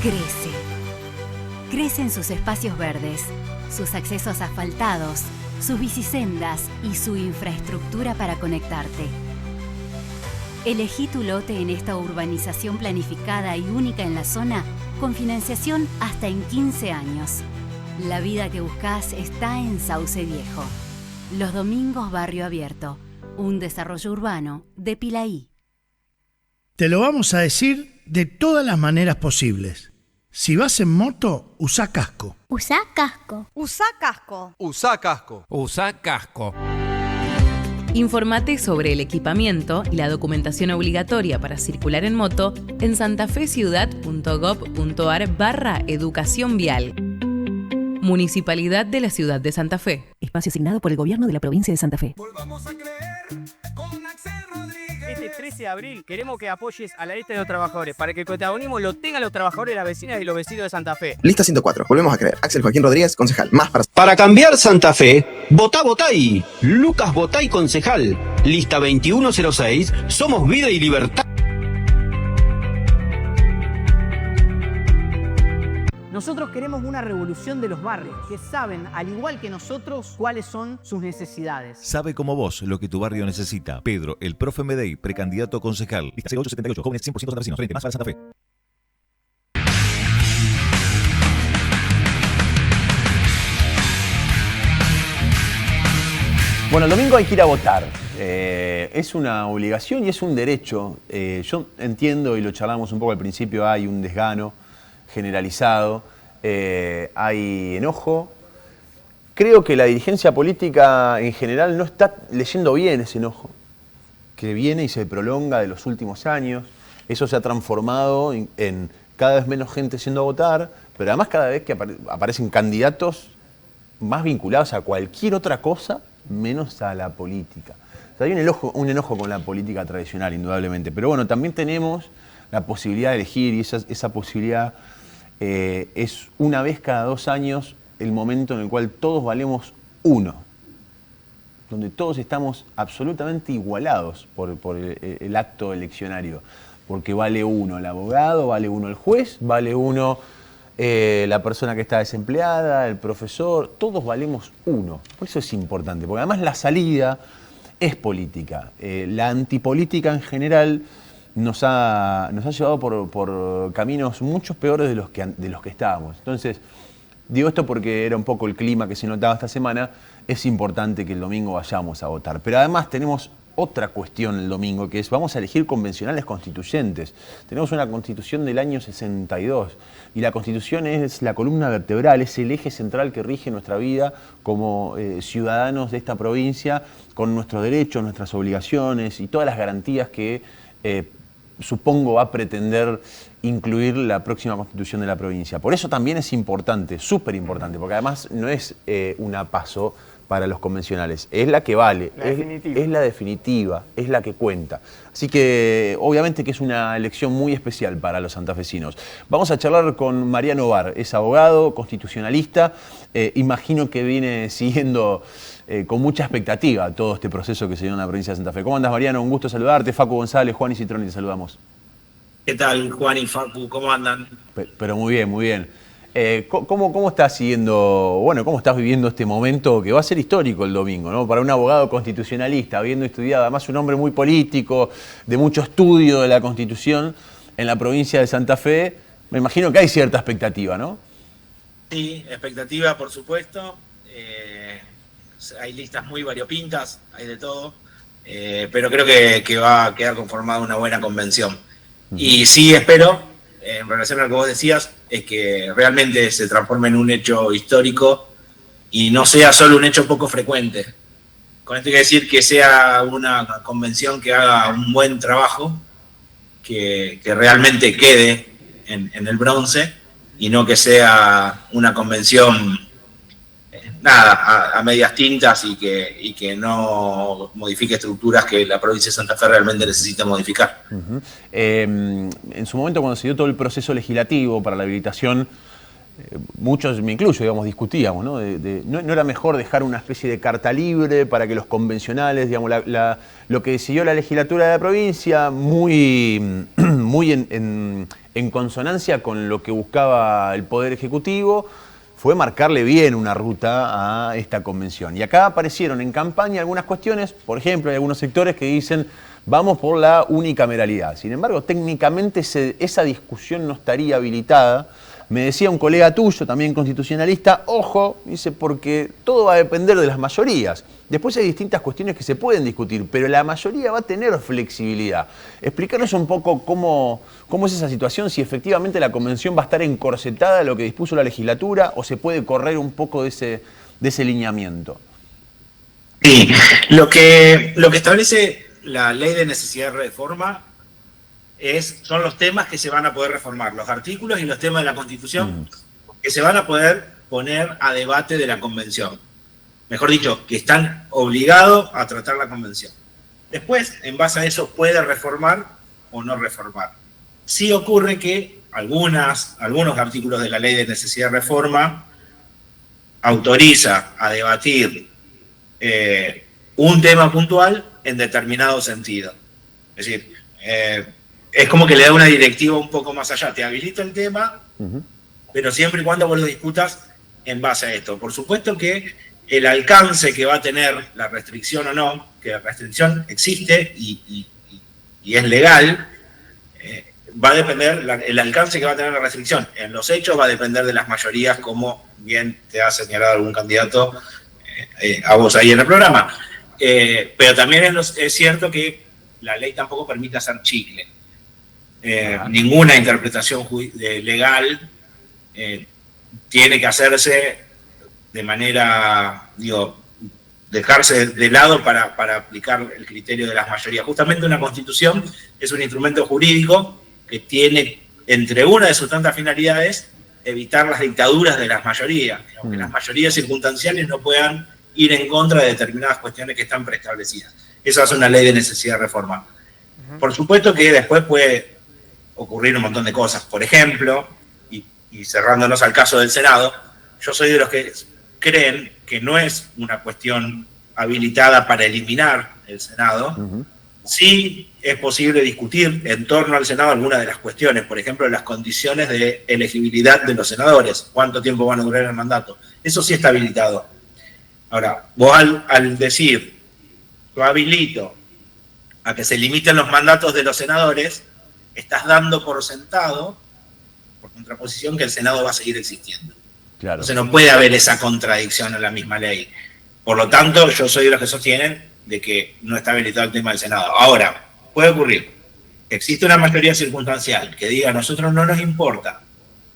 crece. Crece en sus espacios verdes, sus accesos asfaltados, sus bicisendas y su infraestructura para conectarte. Elegí tu lote en esta urbanización planificada y única en la zona con financiación hasta en 15 años. La vida que buscas está en Sauce Viejo. Los domingos Barrio Abierto, un desarrollo urbano de Pilaí. Te lo vamos a decir de todas las maneras posibles. Si vas en moto, usá casco. Usá casco. Usá casco. Usá casco. Usá casco. Informate sobre el equipamiento y la documentación obligatoria para circular en moto en santafeciudad.gov.ar/educación vial. Municipalidad de la Ciudad de Santa Fe. Espacio asignado por el Gobierno de la Provincia de Santa Fe. Este 13 de abril queremos que apoyes a la lista de los trabajadores para que el protagonismo lo tengan los trabajadores, las vecinas y los vecinos de Santa Fe. Lista 104. Volvemos a creer. Axel Joaquín Rodríguez, concejal. Más para cambiar Santa Fe, votá Botay. Lucas Botay, concejal. Lista 2106. Somos vida y libertad. Nosotros queremos una revolución de los barrios, que saben, al igual que nosotros, cuáles son sus necesidades. Sabe como vos lo que tu barrio necesita. Pedro, el profe Medey, precandidato concejal. Lista 0878, jóvenes 100% santafesinos. Frente Más para Santa Fe. Bueno, el domingo hay que ir a votar. Es una obligación y es un derecho. Yo entiendo, y lo charlamos un poco al principio, hay un desgano generalizado, hay enojo. Creo que la dirigencia política en general no está leyendo bien ese enojo, que viene y se prolonga de los últimos años. Eso se ha transformado en cada vez menos gente yendo a votar, pero además cada vez que aparecen candidatos más vinculados a cualquier otra cosa, menos a la política. O sea, hay un enojo con la política tradicional, indudablemente. Pero bueno, también tenemos la posibilidad de elegir, y esa posibilidad es una vez cada 2 años el momento en el cual todos valemos uno, donde todos estamos absolutamente igualados por el acto eleccionario, porque vale uno el abogado, vale uno el juez, vale uno la persona que está desempleada, el profesor, todos valemos uno. Por eso es importante, porque además la salida es política. La antipolítica en general nos ha llevado por caminos mucho peores de los que estábamos. Entonces, digo esto porque era un poco el clima que se notaba esta semana. Es importante que el domingo vayamos a votar. Pero además tenemos otra cuestión el domingo, que es vamos a elegir convencionales constituyentes. Tenemos una constitución del año 62 y la constitución es la columna vertebral, es el eje central que rige nuestra vida como ciudadanos de esta provincia, con nuestros derechos, nuestras obligaciones y todas las garantías que supongo va a pretender incluir la próxima constitución de la provincia. Por eso también es importante, súper importante, porque además no es una paso para los convencionales, es la que vale, es la definitiva, es la que cuenta. Así que obviamente que es una elección muy especial para los santafesinos. Vamos a charlar con Mariano Bar, es abogado, constitucionalista, imagino que viene siguiendo con mucha expectativa todo este proceso que se dio en la provincia de Santa Fe. ¿Cómo andas, Mariano? Un gusto saludarte. Facu González, Juan y Citroni, te saludamos. ¿Qué tal, Juan y Facu? ¿Cómo andan? Pero muy bien, muy bien. ¿Cómo estás siguiendo, cómo estás viviendo este momento que va a ser histórico el domingo, ¿no? Para un abogado constitucionalista, habiendo estudiado, además un hombre muy político, de mucho estudio de la Constitución en la provincia de Santa Fe, me imagino que hay cierta expectativa, ¿no? Sí, expectativa, por supuesto. hay listas muy variopintas, hay de todo, pero creo que va a quedar conformada una buena convención. Y sí espero, en relación a lo que vos decías, es que realmente se transforme en un hecho histórico y no sea solo un hecho poco frecuente. Con esto quiero decir que sea una convención que haga un buen trabajo, que realmente quede en el bronce, y no que sea una convención a medias tintas y que no modifique estructuras que la provincia de Santa Fe realmente necesita modificar. En su momento, cuando se dio todo el proceso legislativo para la habilitación, muchos, me incluyo, digamos, discutíamos, ¿no? ¿No era mejor dejar una especie de carta libre para que los convencionales, digamos, lo que decidió la legislatura de la provincia, muy en consonancia con lo que buscaba el Poder Ejecutivo, fue marcarle bien una ruta a esta convención? Y acá aparecieron en campaña algunas cuestiones, por ejemplo, hay algunos sectores que dicen vamos por la unicameralidad. Sin embargo, técnicamente esa discusión no estaría habilitada. Me decía un colega tuyo, también constitucionalista, ojo, dice, porque todo va a depender de las mayorías. Después hay distintas cuestiones que se pueden discutir, pero la mayoría va a tener flexibilidad. Explícanos un poco cómo es esa situación, si efectivamente la convención va a estar encorsetada a lo que dispuso la legislatura o se puede correr un poco de ese lineamiento. Sí, lo que establece la ley de necesidad de reforma son los temas que se van a poder reformar, los artículos y los temas de la Constitución que se van a poder poner a debate de la Convención. Mejor dicho, que están obligados a tratar la Convención. Después, en base a eso, puede reformar o no reformar. Sí ocurre que algunos artículos de la Ley de Necesidad de Reforma autoriza a debatir un tema puntual en determinado sentido. Es decir, es como que le da una directiva un poco más allá. Te habilito el tema, pero siempre y cuando vos lo discutas en base a esto. Por supuesto que el alcance que va a tener la restricción o no, que la restricción existe y es legal, va a depender, el alcance que va a tener la restricción en los hechos va a depender de las mayorías, como bien te ha señalado algún candidato a vos ahí en el programa. Pero también es cierto que la ley tampoco permite hacer chicle. Ninguna interpretación legal tiene que hacerse de manera, dejarse de lado para aplicar el criterio de las mayorías. Justamente una constitución es un instrumento jurídico que tiene, entre una de sus tantas finalidades, evitar las dictaduras de las mayorías, que las mayorías circunstanciales no puedan ir en contra de determinadas cuestiones que están preestablecidas. Eso hace una ley de necesidad de reforma. Por supuesto que después puede ocurrir un montón de cosas. Por ejemplo, y cerrándonos al caso del Senado, yo soy de los que creen que no es una cuestión habilitada para eliminar el Senado. Sí es posible discutir en torno al Senado algunas de las cuestiones, por ejemplo, las condiciones de elegibilidad de los senadores, cuánto tiempo van a durar el mandato. Eso sí está habilitado. Ahora, vos al decir, yo habilito a que se limiten los mandatos de los senadores, estás dando por sentado, por contraposición, que el Senado va a seguir existiendo. Claro. Entonces no puede haber esa contradicción en la misma ley. Por lo tanto, yo soy de los que sostienen de que no está habilitado el tema del Senado. Ahora, puede ocurrir que existe una mayoría circunstancial que diga, a nosotros no nos importa,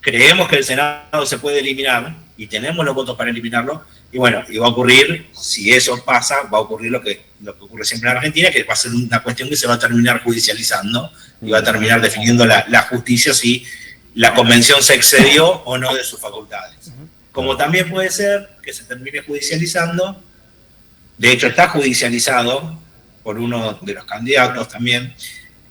creemos que el Senado se puede eliminar y tenemos los votos para eliminarlo, y bueno, y va a ocurrir, si eso pasa, va a ocurrir lo que ocurre siempre en Argentina, que va a ser una cuestión que se va a terminar judicializando y va a terminar definiendo la justicia si la convención se excedió o no de sus facultades. Como también puede ser que se termine judicializando, de hecho está judicializado por uno de los candidatos también,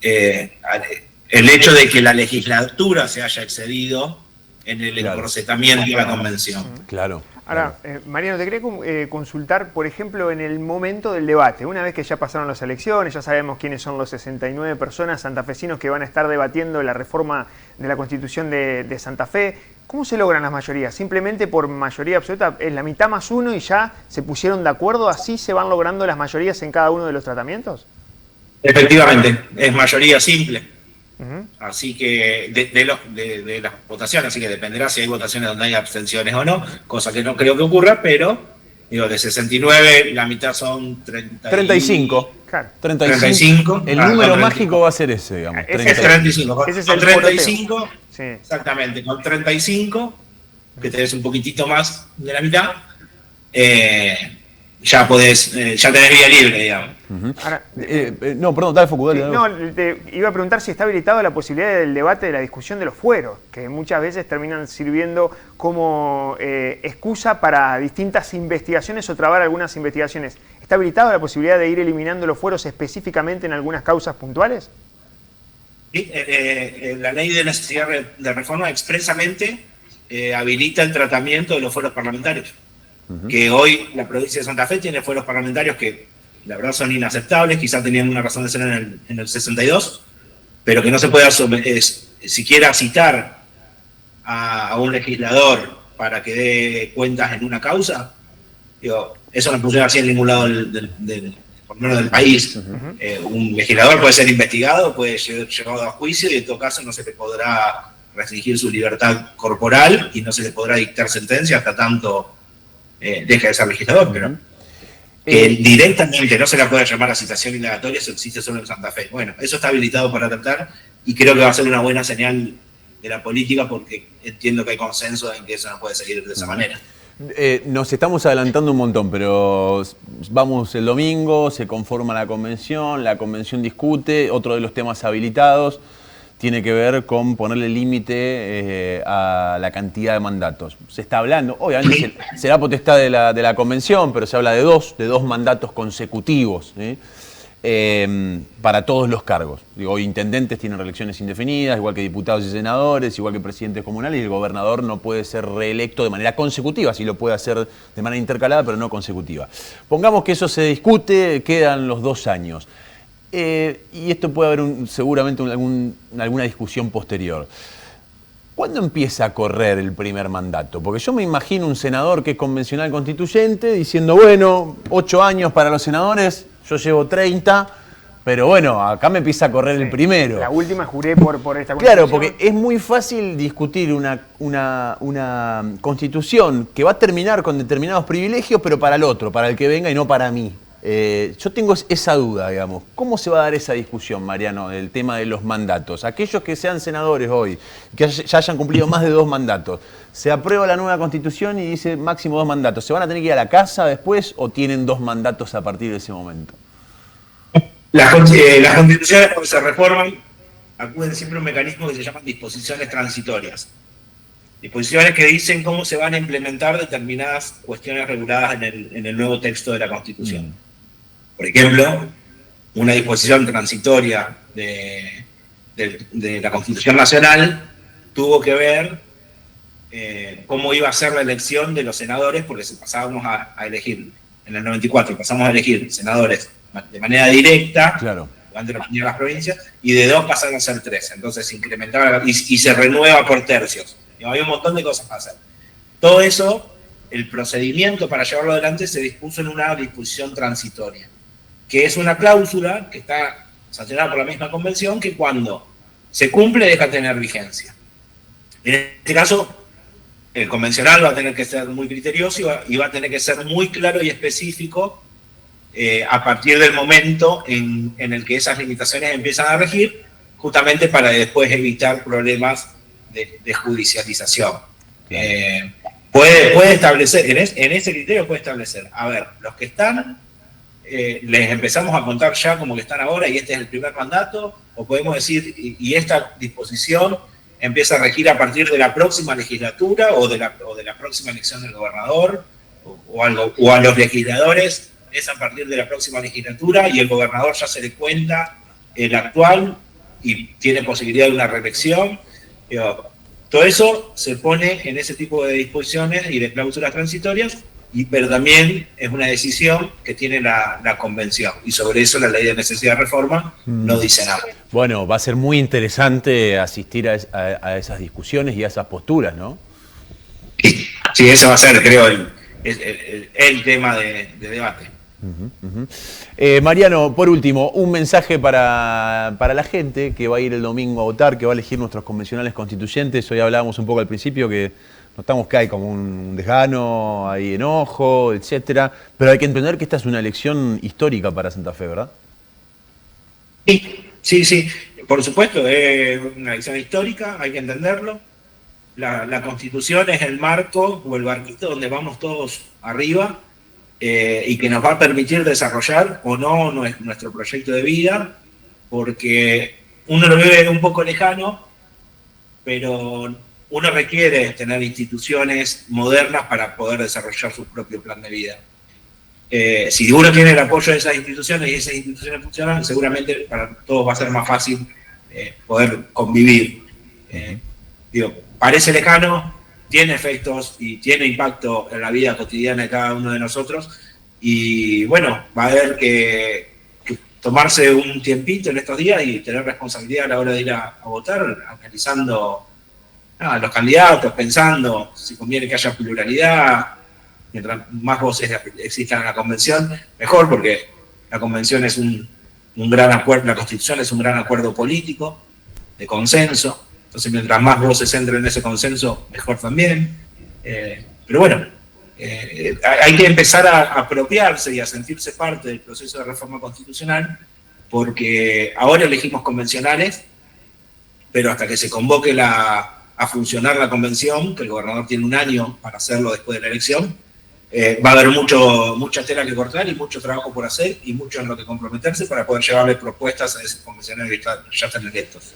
el hecho de que la legislatura se haya excedido en el encorsetamiento de la convención. Claro. Ahora, Mariano, te quería consultar, por ejemplo, en el momento del debate. Una vez que ya pasaron las elecciones, ya sabemos quiénes son los 69 personas santafesinos que van a estar debatiendo la reforma de la Constitución de Santa Fe. ¿Cómo se logran las mayorías? ¿Simplemente por mayoría absoluta? ¿Es la mitad más uno y ya se pusieron de acuerdo? ¿Así se van logrando las mayorías en cada uno de los tratamientos? Efectivamente, es mayoría simple. Así que de las votaciones, así que dependerá si hay votaciones donde hay abstenciones o no, cosa que no creo que ocurra, pero Digo, de 69, la mitad son 35. Claro. 35. El número mágico va a ser ese, digamos. Ese es 35. Ese es con el 35, sí. Exactamente, con 35, que tenés un poquitito más de la mitad, ya tenés vía libre, digamos. Ahora, no, perdón, dale, Focu, dale. No, te iba a preguntar si está habilitado la posibilidad del debate, de la discusión de los fueros, que muchas veces terminan sirviendo como excusa para distintas investigaciones o trabar algunas investigaciones. ¿Está habilitada la posibilidad de ir eliminando los fueros específicamente en algunas causas puntuales? Sí, la ley de necesidad de reforma expresamente habilita el tratamiento de los fueros parlamentarios. Que hoy la provincia de Santa Fe tiene fueros parlamentarios que la verdad son inaceptables, quizás tenían una razón de ser en el 62, pero que no se puede siquiera citar a un legislador para que dé cuentas en una causa. Digo, eso no funciona así en ningún lado por lo menos del país. Un legislador puede ser investigado, puede ser llevado a juicio y en todo caso no se le podrá restringir su libertad corporal y no se le podrá dictar sentencia hasta tanto deja de ser legislador, pero directamente no se la puede llamar a citación indagatoria, eso existe solo en Santa Fe. Bueno, eso está habilitado para tratar y creo que va a ser una buena señal de la política porque entiendo que hay consenso en que eso no puede seguir de esa manera. Nos estamos adelantando un montón, pero vamos el domingo, se conforma la convención discute, otro de los temas habilitados tiene que ver con ponerle límite a la cantidad de mandatos. Se está hablando, obviamente será potestad de la convención, pero se habla de dos mandatos consecutivos, ¿sí? Para todos los cargos. Digo, intendentes tienen reelecciones indefinidas, igual que diputados y senadores, igual que presidentes comunales, y el gobernador no puede ser reelecto de manera consecutiva, sí lo puede hacer de manera intercalada, pero no consecutiva. Pongamos que eso se discute, quedan los 2 años. Y esto puede haber seguramente alguna discusión posterior. ¿Cuándo empieza a correr el primer mandato? Porque yo me imagino un senador que es convencional constituyente diciendo, bueno, 8 años para los senadores, yo llevo 30, pero bueno, acá me empieza a correr el primero. La última juré por esta constitución. Claro, porque es muy fácil discutir una constitución que va a terminar con determinados privilegios, pero para el otro, para el que venga y no para mí. Yo tengo esa duda, digamos. ¿Cómo se va a dar esa discusión, Mariano, del tema de los mandatos? Aquellos que sean senadores hoy, que ya hayan cumplido más de 2 mandatos, se aprueba la nueva constitución y dice máximo 2 mandatos. ¿Se van a tener que ir a la casa después o tienen 2 mandatos a partir de ese momento? Las constituciones cuando se reforman acuden siempre a un mecanismo que se llaman disposiciones transitorias. Disposiciones que dicen cómo se van a implementar determinadas cuestiones reguladas en el nuevo texto de la Constitución. Por ejemplo, una disposición transitoria de la Constitución Nacional tuvo que ver cómo iba a ser la elección de los senadores, porque si pasábamos a elegir, en el 94 pasamos a elegir senadores de manera directa, claro, antes lo tenían las provincias, y de 2 pasaron a ser 3, entonces se incrementaba y se renueva por tercios. Había un montón de cosas para hacer. Todo eso, el procedimiento para llevarlo adelante se dispuso en una disposición transitoria, que es una cláusula que está sancionada por la misma convención que cuando se cumple deja de tener vigencia. En este caso, el convencional va a tener que ser muy criterioso y va a tener que ser muy claro y específico a partir del momento en el que esas limitaciones empiezan a regir, justamente para después evitar problemas de judicialización. Puede establecer, en ese criterio puede establecer, a ver, los que están, les empezamos a contar ya como que están ahora y este es el primer mandato, o podemos decir, y esta disposición empieza a regir a partir de la próxima legislatura o de la próxima elección del gobernador, o a los legisladores es a partir de la próxima legislatura y el gobernador ya se le cuenta el actual y tiene posibilidad de una reelección. Todo eso se pone en ese tipo de disposiciones y de cláusulas transitorias, pero también es una decisión que tiene la convención. Y sobre eso la ley de necesidad de reforma no dice nada. Bueno, va a ser muy interesante asistir a esas discusiones y a esas posturas, ¿no? Sí, eso va a ser, creo, el tema de debate. Mariano, por último, un mensaje para la gente que va a ir el domingo a votar, que va a elegir nuestros convencionales constituyentes. Hoy hablábamos un poco al principio que Notamos que hay como un desgano, hay enojo, etcétera, pero hay que entender que esta es una elección histórica para Santa Fe, ¿verdad? Sí, por supuesto, es una elección histórica, hay que entenderlo. La Constitución es el marco o el barquito donde vamos todos arriba y que nos va a permitir desarrollar o no nuestro proyecto de vida, porque uno lo ve un poco lejano, pero uno requiere tener instituciones modernas para poder desarrollar su propio plan de vida. Si uno tiene el apoyo de esas instituciones y esas instituciones funcionan, seguramente para todos va a ser más fácil poder convivir. Parece lejano, tiene efectos y tiene impacto en la vida cotidiana de cada uno de nosotros, y bueno, va a haber que tomarse un tiempito en estos días y tener responsabilidad a la hora de ir a votar, analizando los candidatos, pensando si conviene que haya pluralidad. Mientras más voces existan en la convención, mejor, porque la convención es un gran acuerdo, la Constitución es un gran acuerdo político, de consenso. Entonces, mientras más voces entren en ese consenso, mejor también. Pero bueno, hay que empezar a apropiarse y a sentirse parte del proceso de reforma constitucional, porque ahora elegimos convencionales, pero hasta que se convoque a funcionar la convención, que el gobernador tiene 1 año para hacerlo después de la elección, va a haber mucha tela que cortar y mucho trabajo por hacer y mucho en lo que comprometerse para poder llevarle propuestas a esos convencionales que ya están electos.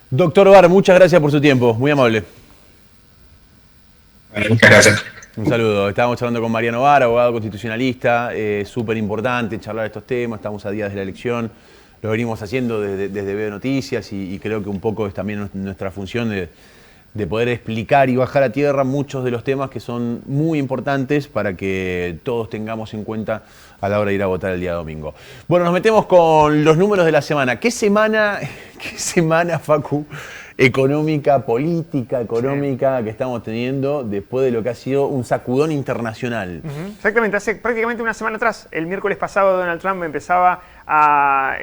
Doctor Bar, muchas gracias por su tiempo, muy amable. Muchas gracias. Un saludo. Estábamos charlando con Mariano Bar, abogado constitucionalista, súper importante charlar estos temas, estamos a días de la elección, lo venimos haciendo desde Veo Noticias y creo que un poco es también nuestra función de poder explicar y bajar a tierra muchos de los temas que son muy importantes para que todos tengamos en cuenta a la hora de ir a votar el día domingo. Bueno, nos metemos con los números de la semana. ¿Qué semana, Facu, económica, política, económica que estamos teniendo después de lo que ha sido un sacudón internacional? Exactamente, hace prácticamente una semana atrás, el miércoles pasado, Donald Trump empezaba a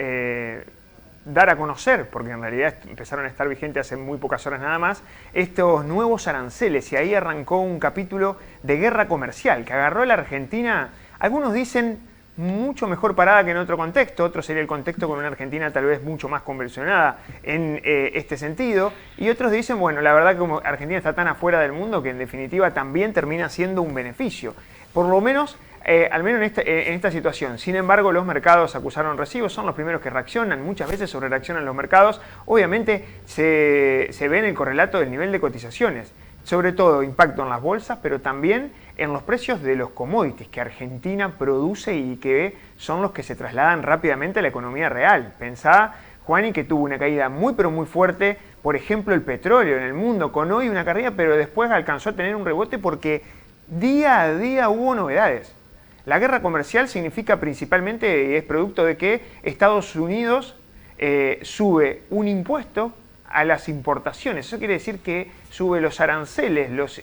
dar a conocer, porque en realidad empezaron a estar vigentes hace muy pocas horas nada más, estos nuevos aranceles, y ahí arrancó un capítulo de guerra comercial que agarró a la Argentina, algunos dicen mucho mejor parada que en otro contexto, otro sería el contexto con una Argentina tal vez mucho más convulsionada en este sentido, y otros dicen, bueno, la verdad que como Argentina está tan afuera del mundo que en definitiva también termina siendo un beneficio, por lo menos al menos en esta situación. Sin embargo, los mercados acusaron recibos, son los primeros que reaccionan, muchas veces sobre reaccionan los mercados. Obviamente se ve en el correlato del nivel de cotizaciones, sobre todo impacto en las bolsas, pero también en los precios de los commodities que Argentina produce y que son los que se trasladan rápidamente a la economía real. Pensá, Juani, que tuvo una caída muy pero muy fuerte, por ejemplo el petróleo en el mundo, con hoy una caída, pero después alcanzó a tener un rebote porque día a día hubo novedades. La guerra comercial significa principalmente, y es producto de que Estados Unidos sube un impuesto a las importaciones. Eso quiere decir que sube los aranceles,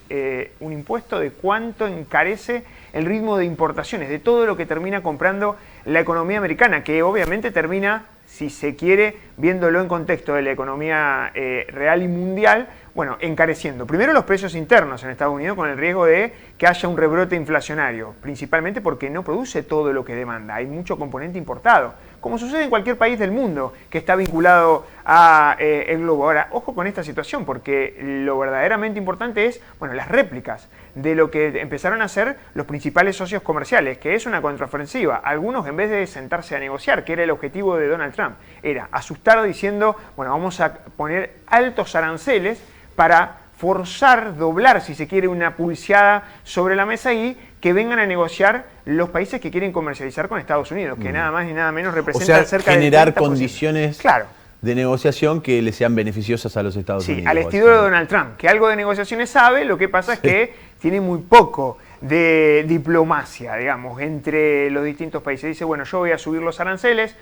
un impuesto de cuánto encarece el ritmo de importaciones, de todo lo que termina comprando la economía americana, que obviamente termina, si se quiere, viéndolo en contexto de la economía real y mundial, bueno, encareciendo. Primero los precios internos en Estados Unidos con el riesgo de que haya un rebrote inflacionario, principalmente porque no produce todo lo que demanda, hay mucho componente importado, como sucede en cualquier país del mundo que está vinculado a el globo. Ahora, ojo con esta situación, porque lo verdaderamente importante es, bueno, las réplicas de lo que empezaron a hacer los principales socios comerciales, que es una contraofensiva. Algunos, en vez de sentarse a negociar, que era el objetivo de Donald Trump, era asustar diciendo, bueno, vamos a poner altos aranceles para forzar, doblar, si se quiere, una pulseada sobre la mesa y que vengan a negociar los países que quieren comercializar con Estados Unidos, que nada más ni nada menos representa cerca de generar condiciones claro, de negociación que le sean beneficiosas a los Estados Unidos. Sí, al estilo de Donald Trump, que algo de negociaciones sabe, lo que pasa es que tiene muy poco de diplomacia, digamos, entre los distintos países. Dice, bueno, yo voy a subir los aranceles,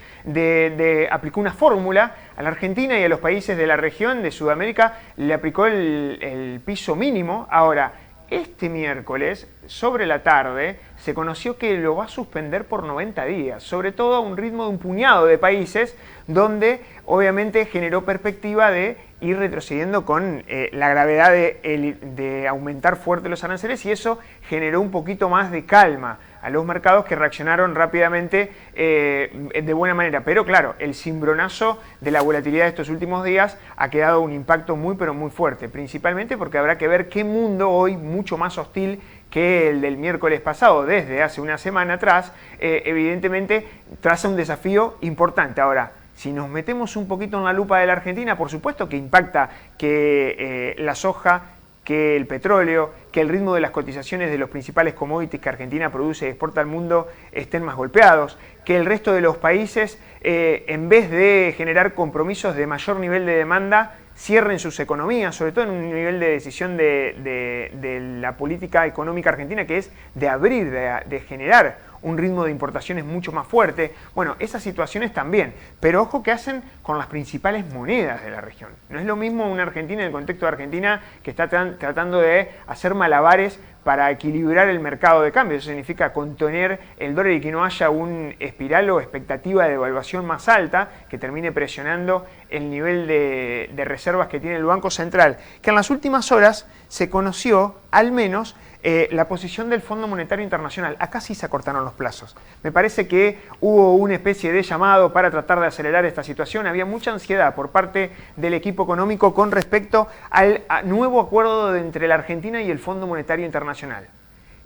aplicó una fórmula a la Argentina y a los países de la región de Sudamérica, le aplicó el piso mínimo. Ahora, este miércoles, sobre la tarde, se conoció que lo va a suspender por 90 días, sobre todo a un ritmo de un puñado de países, donde obviamente generó perspectiva de ir retrocediendo con la gravedad de aumentar fuerte los aranceles, y eso generó un poquito más de calma a los mercados, que reaccionaron rápidamente de buena manera. Pero claro, el cimbronazo de la volatilidad de estos últimos días ha quedado un impacto muy pero muy fuerte, principalmente porque habrá que ver qué mundo hoy mucho más hostil que el del miércoles pasado, desde hace una semana atrás, evidentemente traza un desafío importante. Ahora, si nos metemos un poquito en la lupa de la Argentina, por supuesto que impacta que la soja, que el petróleo, que el ritmo de las cotizaciones de los principales commodities que Argentina produce y exporta al mundo estén más golpeados, que el resto de los países, en vez de generar compromisos de mayor nivel de demanda, cierren sus economías, sobre todo en un nivel de decisión de la política económica argentina, que es de abrir, de generar un ritmo de importaciones mucho más fuerte. Bueno, esas situaciones también, pero ojo que hacen con las principales monedas de la región. No es lo mismo una Argentina, en el contexto de Argentina, que está tratando de hacer malabares para equilibrar el mercado de cambio. Eso significa contener el dólar y que no haya un espiral o expectativa de devaluación más alta que termine presionando el nivel de reservas que tiene el Banco Central, que en las últimas horas se conoció, al menos, la posición del Fondo Monetario Internacional. Acá sí se acortaron los plazos. Me parece que hubo una especie de llamado para tratar de acelerar esta situación. Había mucha ansiedad por parte del equipo económico con respecto al nuevo acuerdo entre la Argentina y el Fondo Monetario Internacional,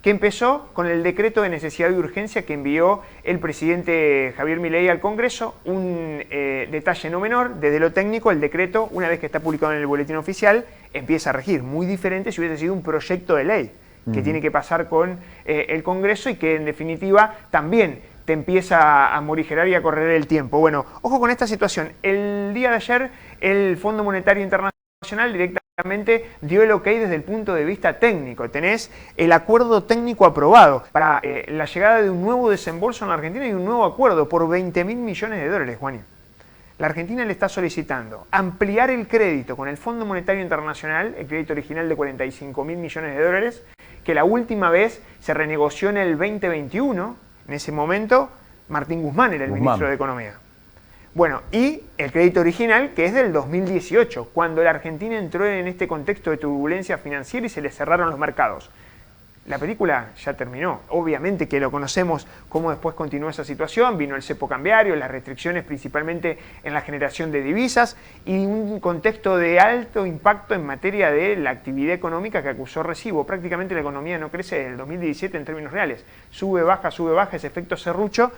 que empezó con el decreto de necesidad y urgencia que envió el presidente Javier Milei al Congreso. Un detalle no menor, desde lo técnico, el decreto, una vez que está publicado en el boletín oficial, empieza a regir. Muy diferente si hubiese sido un proyecto de ley que tiene que pasar con el Congreso y que en definitiva también te empieza a morigerar y a correr el tiempo. Bueno, ojo con esta situación. El día de ayer el Fondo Monetario Internacional directamente dio el ok desde el punto de vista técnico. Tenés el acuerdo técnico aprobado para la llegada de un nuevo desembolso en la Argentina y un nuevo acuerdo por 20.000 millones de dólares, Juani. La Argentina le está solicitando ampliar el crédito con el Fondo Monetario Internacional, el crédito original de 45.000 millones de dólares, que la última vez se renegoció en el 2021. En ese momento, Martín Guzmán era el ministro de Economía. Bueno, y el crédito original, que es del 2018, cuando la Argentina entró en este contexto de turbulencia financiera y se le cerraron los mercados. La película ya terminó. Obviamente que lo conocemos cómo después continuó esa situación. Vino el cepo cambiario, las restricciones principalmente en la generación de divisas y un contexto de alto impacto en materia de la actividad económica que acusó recibo. Prácticamente la economía no crece desde el 2017 en términos reales. Sube, baja, ese efecto serrucho,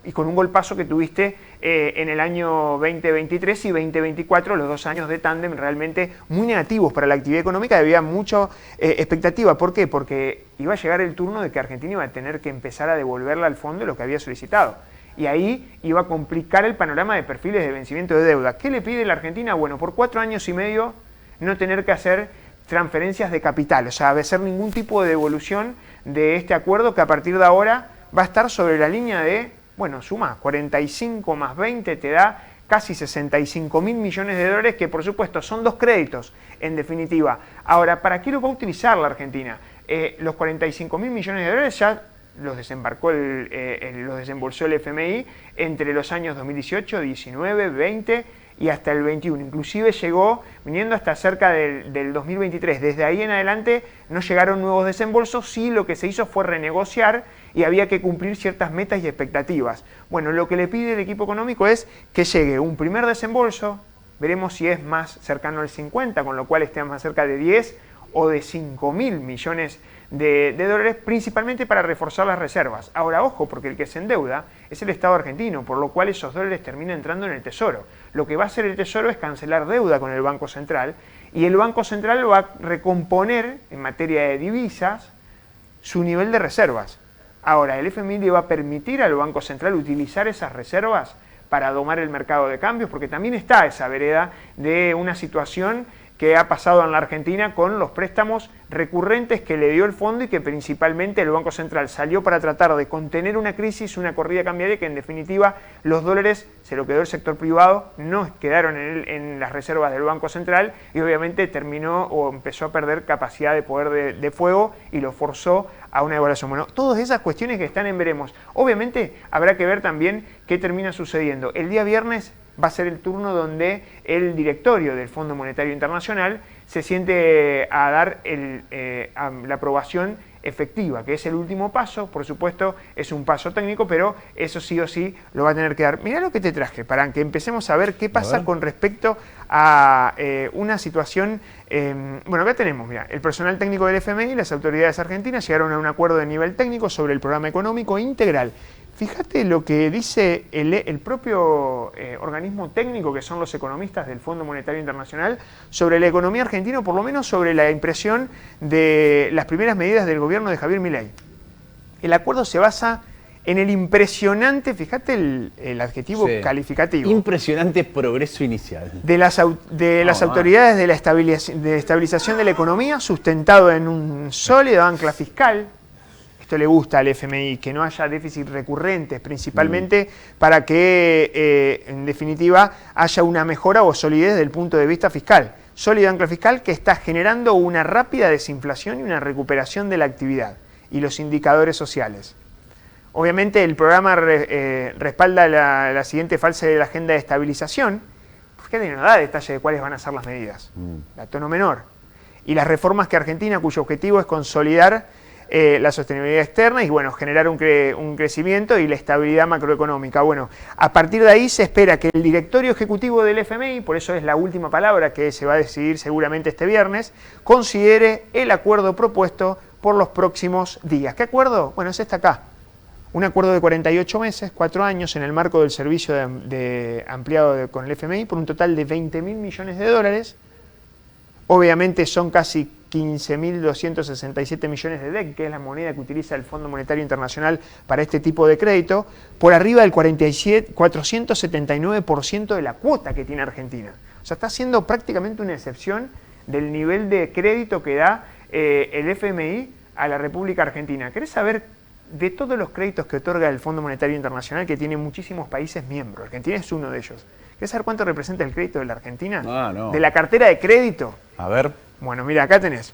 y con un golpazo que tuviste en el año 2023 y 2024, los 2 años de tándem realmente muy negativos para la actividad económica. Había mucha expectativa. ¿Por qué? Porque iba a llegar el turno de que Argentina iba a tener que empezar a devolverle al fondo lo que había solicitado. Y ahí iba a complicar el panorama de perfiles de vencimiento de deuda. ¿Qué le pide la Argentina? Bueno, por 4 años y medio no tener que hacer transferencias de capital, o sea, hacer ningún tipo de devolución de este acuerdo, que a partir de ahora va a estar sobre la línea de, bueno, suma, 45 más 20 te da casi 65.000 millones de dólares, que por supuesto son 2 créditos, en definitiva. Ahora, ¿para qué lo va a utilizar la Argentina? Los 45.000 millones de dólares ya los desembarcó los desembolsó el FMI entre los años 2018, 19, 20 y hasta el 21. Inclusive llegó viniendo hasta cerca del 2023. Desde ahí en adelante no llegaron nuevos desembolsos, sí lo que se hizo fue renegociar y había que cumplir ciertas metas y expectativas. Bueno, lo que le pide el equipo económico es que llegue un primer desembolso, veremos si es más cercano al 50, con lo cual esté más cerca de 10 o de 5.000 millones de dólares, principalmente para reforzar las reservas. Ahora, ojo, porque el que se endeuda es el Estado argentino, por lo cual esos dólares terminan entrando en el Tesoro. Lo que va a hacer el Tesoro es cancelar deuda con el Banco Central, y el Banco Central va a recomponer, en materia de divisas, su nivel de reservas. Ahora, el FMI le va a permitir al Banco Central utilizar esas reservas para domar el mercado de cambios, porque también está esa vereda de una situación que ha pasado en la Argentina con los préstamos recurrentes que le dio el fondo y que principalmente el Banco Central salió para tratar de contener una crisis, una corrida cambiaria que en definitiva los dólares se lo quedó el sector privado, no quedaron en las reservas del Banco Central y obviamente terminó o empezó a perder capacidad de poder de fuego y lo forzó a una devaluación. Bueno, todas esas cuestiones que están en veremos. Obviamente habrá que ver también qué termina sucediendo. El día viernes va a ser el turno donde el directorio del Fondo Monetario Internacional se siente a dar la aprobación efectiva, que es el último paso. Por supuesto, es un paso técnico, pero eso sí o sí lo va a tener que dar. Mirá lo que te traje, para que empecemos a ver qué pasa con respecto a una situación. Bueno, acá tenemos, mira, el personal técnico del FMI y las autoridades argentinas llegaron a un acuerdo de nivel técnico sobre el programa económico integral. Fíjate lo que dice el propio organismo técnico, que son los economistas del Fondo Monetario Internacional, sobre la economía argentina, o por lo menos sobre la impresión de las primeras medidas del gobierno de Javier Milei. El acuerdo se basa en el impresionante, fíjate el adjetivo calificativo. Impresionante progreso inicial. De las autoridades de la estabilización de la economía, sustentado en un sólido ancla fiscal. Esto le gusta al FMI, que no haya déficits recurrentes, principalmente para que, en definitiva, haya una mejora o solidez desde el punto de vista fiscal. Sólido ancla fiscal que está generando una rápida desinflación y una recuperación de la actividad y los indicadores sociales. Obviamente el programa respalda la siguiente fase de la agenda de estabilización, porque no da detalle de cuáles van a ser las medidas, a tono menor. Y las reformas que Argentina, cuyo objetivo es consolidar la sostenibilidad externa y bueno, generar un crecimiento y la estabilidad macroeconómica. Bueno, a partir de ahí se espera que el directorio ejecutivo del FMI, por eso es la última palabra que se va a decidir seguramente este viernes, considere el acuerdo propuesto por los próximos días. ¿Qué acuerdo? Bueno, es este acá. Un acuerdo de 48 meses, 4 años, en el marco del servicio ampliado con el FMI, por un total de 20.000 millones de dólares. Obviamente son casi 15.267 millones de DEC, que es la moneda que utiliza el Fondo Monetario Internacional para este tipo de crédito, por arriba del 479% de la cuota que tiene Argentina. O sea, está siendo prácticamente una excepción del nivel de crédito que da el FMI a la República Argentina. ¿Querés saber de todos los créditos que otorga el Fondo Monetario Internacional, que tiene muchísimos países miembros? Argentina es uno de ellos. ¿Querés saber cuánto representa el crédito de la Argentina? No. De la cartera de crédito. A ver. Bueno, mira, acá tenés.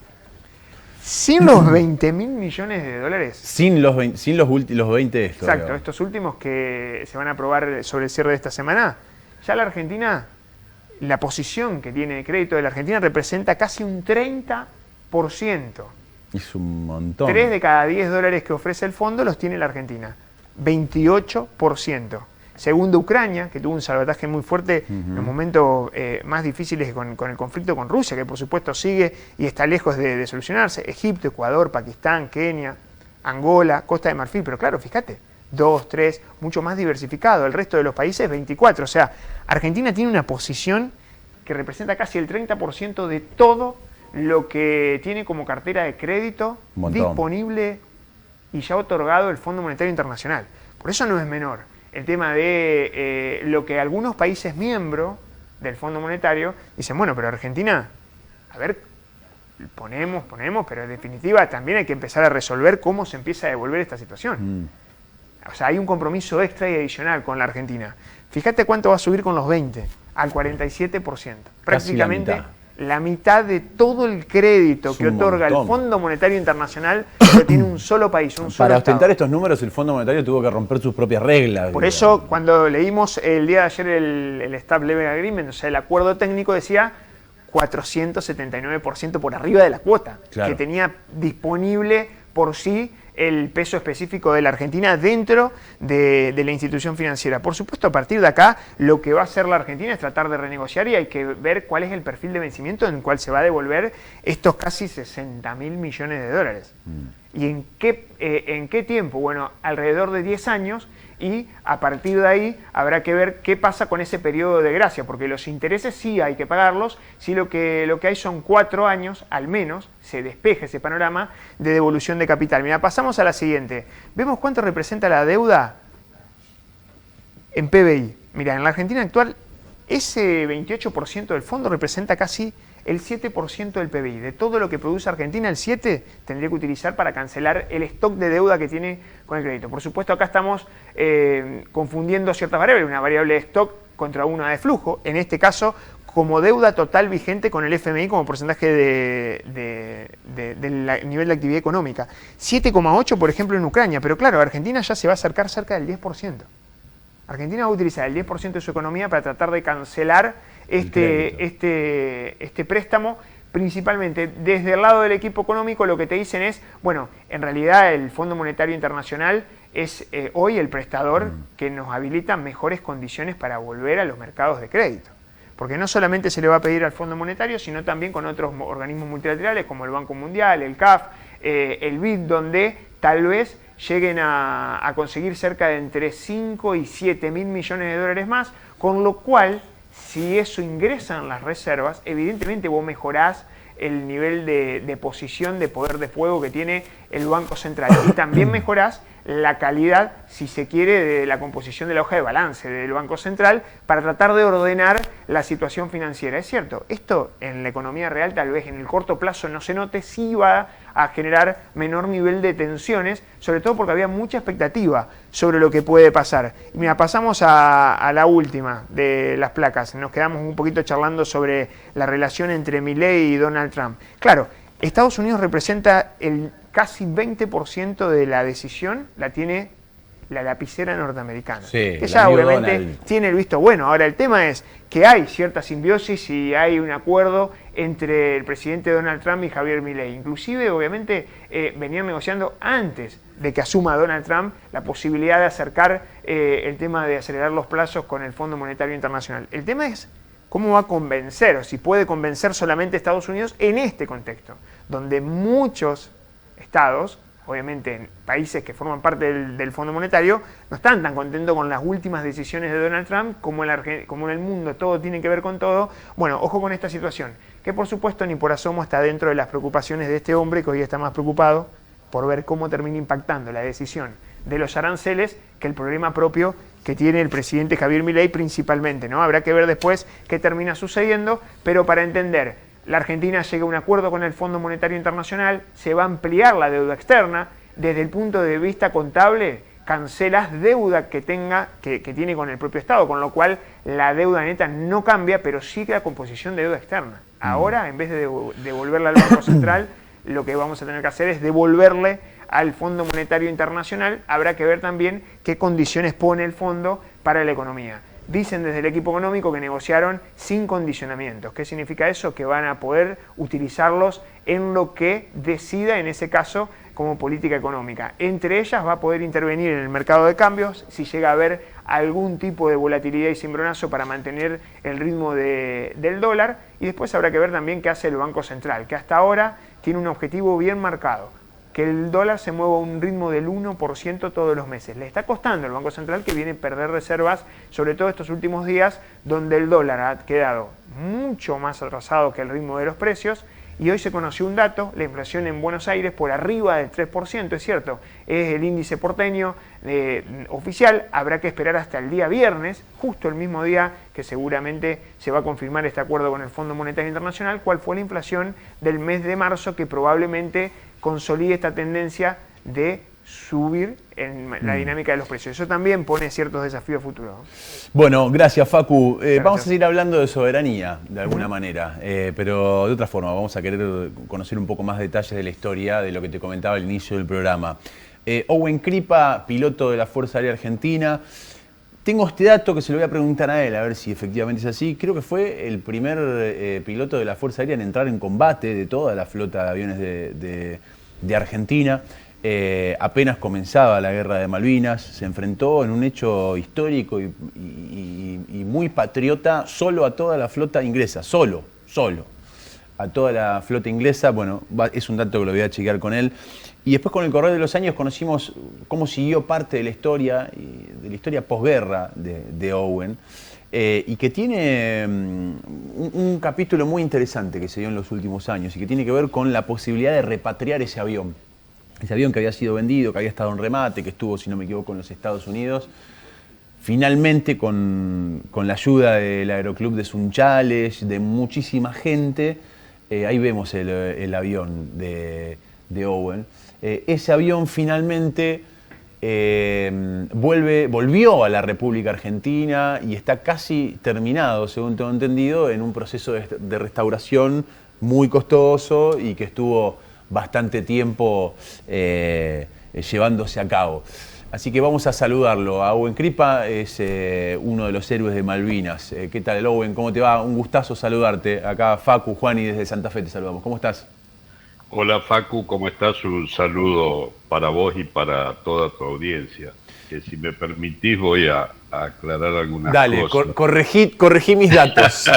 Sin los 20.000 millones de dólares. Sin los 20 estos. Exacto, digamos. estos últimos que se van a aprobar sobre el cierre de esta semana. Ya la Argentina, la posición que tiene de crédito de la Argentina representa casi un 30%. Es un montón. 3 de cada 10 dólares que ofrece el fondo los tiene la Argentina. 28%. Segundo, Ucrania, que tuvo un salvataje muy fuerte en los momentos más difíciles con el conflicto con Rusia, que por supuesto sigue y está lejos de solucionarse. Egipto, Ecuador, Pakistán, Kenia, Angola, Costa de Marfil. Pero claro, fíjate, 2, 3, mucho más diversificado. El resto de los países, 24. O sea, Argentina tiene una posición que representa casi el 30% de todo lo que tiene como cartera de crédito disponible y ya otorgado el Fondo Monetario Internacional. Por eso no es menor el tema de lo que algunos países miembros del Fondo Monetario dicen, bueno, pero Argentina, a ver, ponemos, pero en definitiva también hay que empezar a resolver cómo se empieza a devolver esta situación. O sea, hay un compromiso extra y adicional con la Argentina. Fíjate cuánto va a subir con los 20, al 47%. Prácticamente la mitad de todo el crédito que otorga el Fondo Monetario Internacional lo tiene un solo país, un solo Para ostentar Estado. estos números, el Fondo Monetario tuvo que romper sus propias reglas. Por eso, cuando leímos el día de ayer el Staff Level Agreement, o sea, el acuerdo técnico, decía 479% por arriba de la cuota que tenía disponible por sí el peso específico de la Argentina dentro de la institución financiera. Por supuesto, a partir de acá, lo que va a hacer la Argentina es tratar de renegociar y hay que ver cuál es el perfil de vencimiento en el cual se va a devolver estos casi 60.000 millones de dólares. ¿Y en qué tiempo? Bueno, alrededor de 10 años, y a partir de ahí habrá que ver qué pasa con ese periodo de gracia, porque los intereses sí hay que pagarlos, sí lo que hay son 4 años, al menos, se despeja ese panorama de devolución de capital. Mira, pasamos a la siguiente. ¿Vemos cuánto representa la deuda en PBI? Mira, en la Argentina actual, ese 28% del fondo representa casi el 7% del PBI. De todo lo que produce Argentina, el 7% tendría que utilizar para cancelar el stock de deuda que tiene con el crédito. Por supuesto, acá estamos confundiendo ciertas variables, una variable de stock contra una de flujo, en este caso como deuda total vigente con el FMI como porcentaje del nivel de actividad económica. 7,8% por ejemplo en Ucrania, pero claro, Argentina ya se va a acercar cerca del 10%. Argentina va a utilizar el 10% de su economía para tratar de cancelar este préstamo. Principalmente desde el lado del equipo económico lo que te dicen es, bueno, en realidad el Fondo Monetario Internacional es hoy el prestador que nos habilita mejores condiciones para volver a los mercados de crédito. Porque no solamente se le va a pedir al Fondo Monetario, sino también con otros organismos multilaterales como el Banco Mundial, el CAF, el BID, donde tal vez lleguen a conseguir cerca de entre 5 y 7 mil millones de dólares más, con lo cual, si eso ingresa en las reservas, evidentemente vos mejorás el nivel de posición, de poder de fuego que tiene el Banco Central. Y también mejorás la calidad, si se quiere, de la composición de la hoja de balance del Banco Central para tratar de ordenar la situación financiera. Es cierto, esto en la economía real tal vez en el corto plazo no se note, sí va a generar menor nivel de tensiones, sobre todo porque había mucha expectativa sobre lo que puede pasar. Y mira, pasamos a la última de las placas. Nos quedamos un poquito charlando sobre la relación entre Milei y Donald Trump. Claro, Estados Unidos representa el casi 20% de la decisión, la tiene la lapicera norteamericana, sí, que ya obviamente tiene el visto bueno. Ahora el tema es que hay cierta simbiosis y hay un acuerdo entre el presidente Donald Trump y Javier Milei. Inclusive obviamente venían negociando antes de que asuma Donald Trump la posibilidad de acercar el tema de acelerar los plazos con el Fondo Monetario Internacional. El tema es cómo va a convencer, o si puede convencer solamente a Estados Unidos en este contexto, donde muchos estados, obviamente en países que forman parte del Fondo Monetario, no están tan contentos con las últimas decisiones de Donald Trump como en el mundo todo tiene que ver con todo. Bueno, ojo con esta situación, que por supuesto ni por asomo está dentro de las preocupaciones de este hombre que hoy está más preocupado por ver cómo termina impactando la decisión de los aranceles que el problema propio que tiene el presidente Javier Milei principalmente, ¿no? Habrá que ver después qué termina sucediendo, pero para entender, la Argentina llega a un acuerdo con el Fondo Monetario Internacional, se va a ampliar la deuda externa. Desde el punto de vista contable, cancelas deuda que tiene con el propio Estado, con lo cual la deuda neta no cambia, pero sigue la composición de deuda externa. Ahora, en vez de devolverla al Banco Central, lo que vamos a tener que hacer es devolverle al Fondo Monetario Internacional. Habrá que ver también qué condiciones pone el fondo para la economía. Dicen desde el equipo económico que negociaron sin condicionamientos. ¿Qué significa eso? Que van a poder utilizarlos en lo que decida, en ese caso, como política económica. Entre ellas va a poder intervenir en el mercado de cambios si llega a haber algún tipo de volatilidad y cimbronazo para mantener el ritmo del dólar. Y después habrá que ver también qué hace el Banco Central, que hasta ahora tiene un objetivo bien marcado, que el dólar se mueva a un ritmo del 1% todos los meses. Le está costando al Banco Central, que viene a perder reservas, sobre todo estos últimos días, donde el dólar ha quedado mucho más atrasado que el ritmo de los precios. Y hoy se conoció un dato, la inflación en Buenos Aires por arriba del 3%, es cierto, es el índice porteño oficial. Habrá que esperar hasta el día viernes, justo el mismo día que seguramente se va a confirmar este acuerdo con el Fondo Monetario Internacional, cuál fue la inflación del mes de marzo, que probablemente consolide esta tendencia de subir en la dinámica de los precios. Eso también pone ciertos desafíos futuros. Bueno, gracias Facu. Vamos a seguir hablando de soberanía de alguna manera, pero de otra forma. Vamos a querer conocer un poco más detalles de la historia, de lo que te comentaba al inicio del programa. Owen Kripa, piloto de la Fuerza Aérea Argentina. Tengo este dato que se lo voy a preguntar a él, a ver si efectivamente es así. Creo que fue el primer piloto de la Fuerza Aérea en entrar en combate de toda la flota de aviones de Argentina. Apenas comenzaba la guerra de Malvinas, se enfrentó en un hecho histórico y muy patriota solo a toda la flota inglesa, solo a toda la flota inglesa. Bueno, es un dato que lo voy a chequear con él. Y después, con el correr de los años, conocimos cómo siguió parte de la historia posguerra de Owen, y que tiene un capítulo muy interesante que se dio en los últimos años y que tiene que ver con la posibilidad de repatriar ese avión. Ese avión que había sido vendido, que había estado en remate, que estuvo, si no me equivoco, en los Estados Unidos. Finalmente, con la ayuda del Aeroclub de Sunchales, de muchísima gente, ahí vemos el avión de Owen. Ese avión finalmente volvió a la República Argentina y está casi terminado, según tengo entendido, en un proceso de restauración muy costoso y que estuvo bastante tiempo llevándose a cabo. Así que vamos a saludarlo. A Owen Kripa es uno de los héroes de Malvinas. ¿Qué tal, Owen? ¿Cómo te va? Un gustazo saludarte. Acá Facu, Juan y desde Santa Fe te saludamos. ¿Cómo estás? Hola Facu, ¿cómo estás? Un saludo para vos y para toda tu audiencia. Que si me permitís voy a aclarar algunas cosas. Dale, corregí mis datos.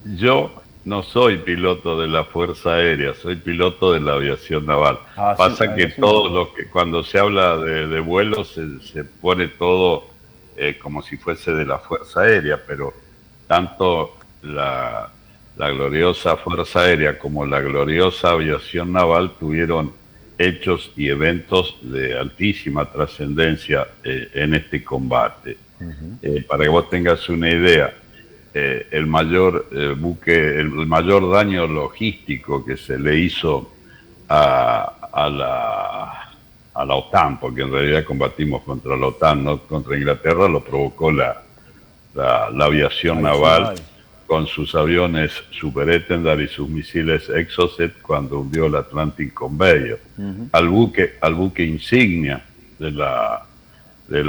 Yo no soy piloto de la Fuerza Aérea, soy piloto de la aviación naval. Pasa que todo lo que cuando se habla de vuelos se pone todo como si fuese de la Fuerza Aérea, pero tanto la gloriosa Fuerza Aérea como la gloriosa aviación naval tuvieron hechos y eventos de altísima trascendencia en este combate. Para que vos tengas una idea, el mayor el mayor daño logístico que se le hizo a la OTAN, porque en realidad combatimos contra la OTAN, no contra Inglaterra, lo provocó la aviación naval con sus aviones Super Étendard y sus misiles Exocet cuando hundió el Atlantic Conveyor. Al buque insignia de la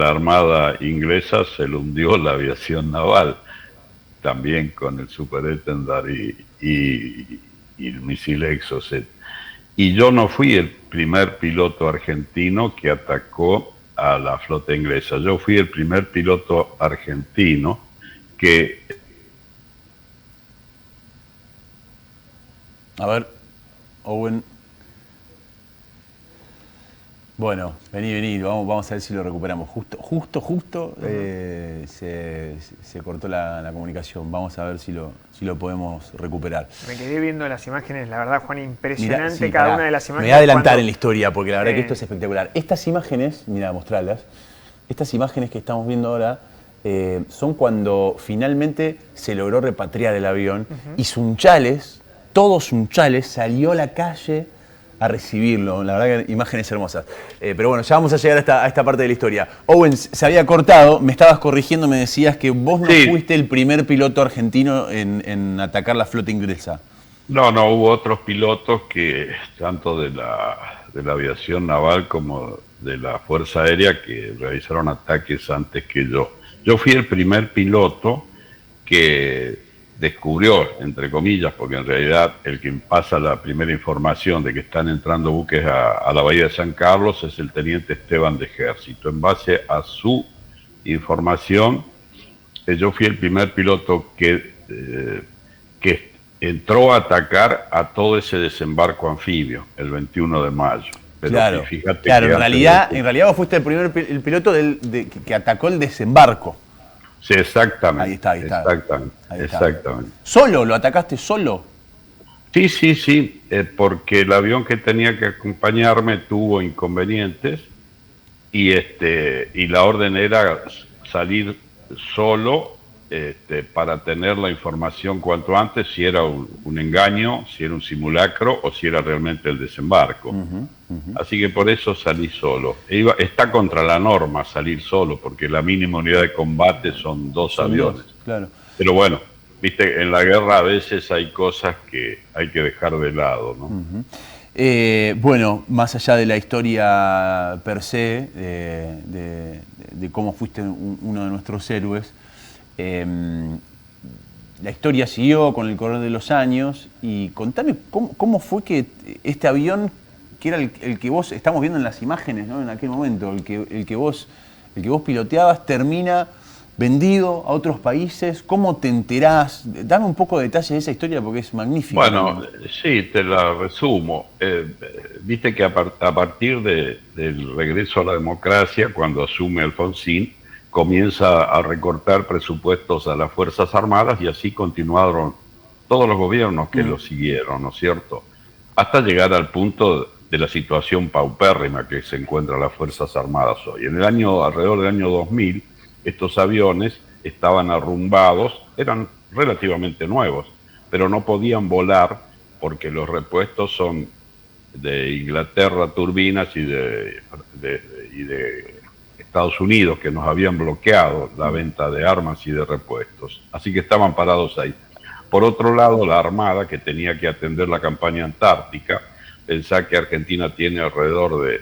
Armada inglesa se le hundió la aviación naval, también con el Super Étendard y el misil Exocet. Y yo no fui el primer piloto argentino que atacó a la flota inglesa. Yo fui el primer piloto argentino que... A ver, Owen. Bueno, vení, vamos a ver si lo recuperamos. Justo se cortó la comunicación. Vamos a ver si lo podemos recuperar. Me quedé viendo las imágenes, la verdad, Juan, impresionante cada una de las imágenes. Me voy a adelantar en la historia porque la verdad que esto es espectacular. Estas imágenes, mira, mostrarlas. Estas imágenes que estamos viendo ahora son cuando finalmente se logró repatriar el avión y Sunchales, todo Sunchales salió a la calle a recibirlo. La verdad que imágenes hermosas. Pero bueno, ya vamos a llegar a esta parte de la historia. Owen, se había cortado, me estabas corrigiendo, me decías que vos no fuiste el primer piloto argentino en atacar la flota inglesa. No, hubo otros pilotos que, tanto de la aviación naval como de la Fuerza Aérea, que realizaron ataques antes que yo. Yo fui el primer piloto que descubrió, entre comillas, porque en realidad el que pasa la primera información de que están entrando buques a la bahía de San Carlos es el teniente Esteban de Ejército. En base a su información, yo fui el primer piloto que entró a atacar a todo ese desembarco anfibio el 21 de mayo. Pero claro, fíjate claro, que en realidad vos fuiste el piloto que atacó el desembarco. Sí, exactamente. Ahí está. Exactamente. ¿Solo? ¿Lo atacaste solo? Sí, porque el avión que tenía que acompañarme tuvo inconvenientes y la orden era salir solo para tener la información cuanto antes, si era un engaño, si era un simulacro o si era realmente el desembarco. Así que por eso salí solo. Está contra la norma salir solo, porque la mínima unidad de combate son dos aviones. Claro. Pero bueno, viste, en la guerra a veces hay cosas que hay que dejar de lado, ¿no? Bueno, más allá de la historia per se, de cómo fuiste uno de nuestros héroes, la historia siguió con el correr de los años y contame cómo fue que este avión, que era el que vos estamos viendo en las imágenes, ¿no? En aquel momento, el que vos piloteabas, termina vendido a otros países. ¿Cómo te enterás? Dame un poco de detalles de esa historia porque es magnífica. Bueno, sí, te la resumo. Viste que a partir del regreso a la democracia, cuando asume Alfonsín, comienza a recortar presupuestos a las Fuerzas Armadas y así continuaron todos los gobiernos que lo siguieron, ¿no es cierto? Hasta llegar al punto de la situación paupérrima que se encuentran las Fuerzas Armadas hoy. Alrededor del año 2000, estos aviones estaban arrumbados, eran relativamente nuevos, pero no podían volar porque los repuestos son de Inglaterra, turbinas, y de Estados Unidos, que nos habían bloqueado la venta de armas y de repuestos. Así que estaban parados ahí. Por otro lado, la Armada, que tenía que atender la campaña antártica, pensá que Argentina tiene alrededor de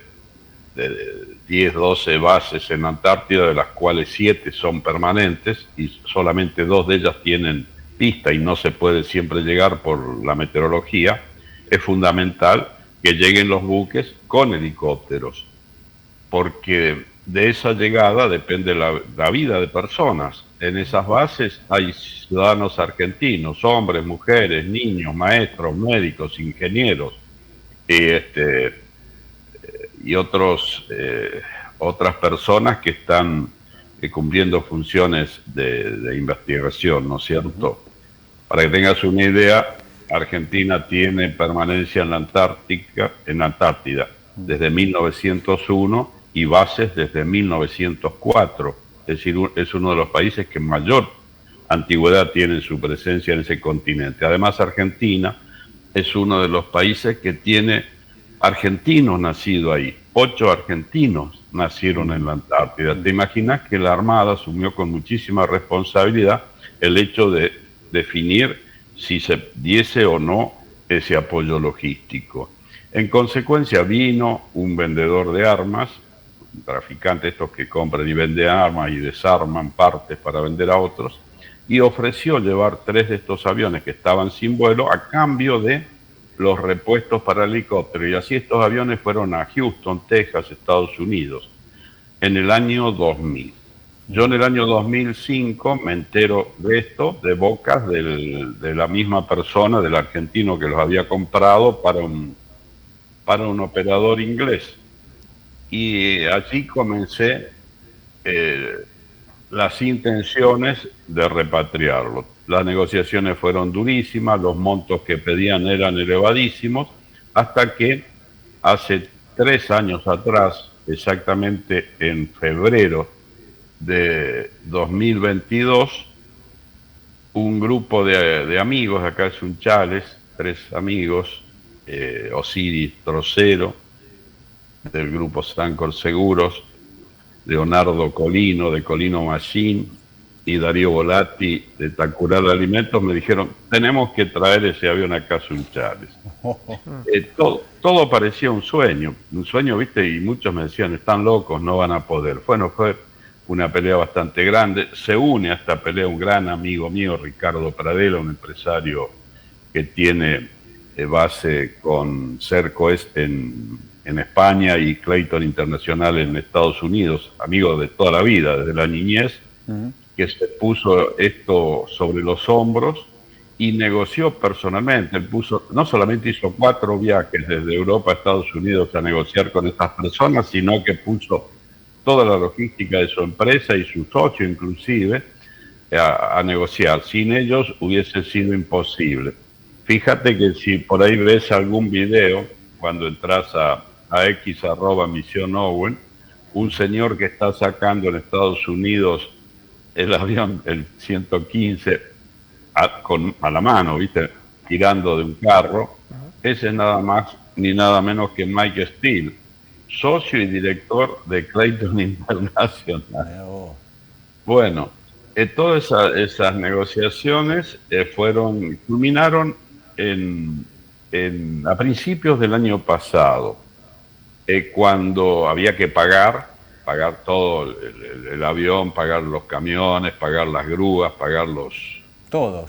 de 10, 12 bases en Antártida, de las cuales 7 son permanentes y solamente 2 de ellas tienen pista y no se puede siempre llegar por la meteorología. Es fundamental que lleguen los buques con helicópteros, porque de esa llegada depende la vida de personas. En esas bases hay ciudadanos argentinos, hombres, mujeres, niños, maestros, médicos, ingenieros, y otras personas que están cumpliendo funciones de investigación, ¿no es cierto? Para que tengas una idea, Argentina tiene permanencia en la Antártida desde 1901 y bases desde 1904. Es decir, es uno de los países que mayor antigüedad tiene su presencia en ese continente. Además, Argentina es uno de los países que tiene argentinos nacidos ahí. 8 argentinos nacieron en la Antártida. ¿Te imaginas que la Armada asumió con muchísima responsabilidad el hecho de definir si se diese o no ese apoyo logístico? En consecuencia, vino un vendedor de armas, un traficante, estos que compran y venden armas y desarman partes para vender a otros, y ofreció llevar 3 de estos aviones que estaban sin vuelo a cambio de los repuestos para el helicóptero. Y así estos aviones fueron a Houston, Texas, Estados Unidos, en el año 2000. Yo en el año 2005 me entero de esto, de bocas de la misma persona, del argentino que los había comprado para un operador inglés. Y allí comencé las intenciones de repatriarlo. Las negociaciones fueron durísimas, los montos que pedían eran elevadísimos, hasta que hace 3 años atrás, exactamente en febrero de 2022, un grupo de amigos, acá es Sunchales, 3 amigos, Osiris Trocero, del grupo Sancor Seguros, Leonardo Colino, de Colino Machine, y Darío Volati, de Tacural Alimentos, me dijeron, tenemos que traer ese avión acá a Sunchales. Todo parecía un sueño, ¿viste? Y muchos me decían, están locos, no van a poder. Bueno, fue una pelea bastante grande. Se une a esta pelea un gran amigo mío, Ricardo Pradela, un empresario que tiene base con Cerco en España y Clayton Internacional en Estados Unidos, amigo de toda la vida, desde la niñez, que se puso esto sobre los hombros y negoció personalmente. Él no solamente hizo 4 viajes desde Europa a Estados Unidos a negociar con estas personas, sino que puso toda la logística de su empresa y su socio inclusive a negociar. Sin ellos hubiese sido imposible. Fíjate que si por ahí ves algún video, cuando entras a X@Misión Owen, un señor que está sacando en Estados Unidos el avión, el 115, a la mano, ¿viste? Tirando de un carro, ese es nada más ni nada menos que Mike Steele, socio y director de Clayton International. Bueno, todas esas negociaciones culminaron a principios del año pasado, cuando había que pagar todo el avión, pagar los camiones, pagar las grúas, pagar los... Todo.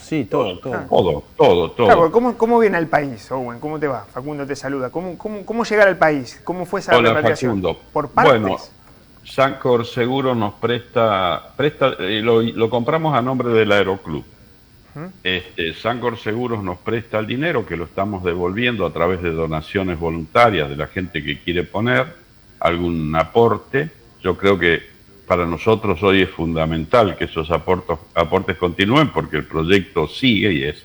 Todo. Claro, ¿cómo viene al país, Owen? ¿Cómo te va? Facundo te saluda. ¿Cómo llegar al país? ¿Cómo fue esa repatriación? Facundo. ¿Por partes? Bueno, Sancor Seguro nos presta lo compramos a nombre del Aeroclub. Sancor Seguros nos presta el dinero, que lo estamos devolviendo a través de donaciones voluntarias de la gente que quiere poner algún aporte. Yo creo que para nosotros hoy es fundamental que esos aportes continúen, porque el proyecto sigue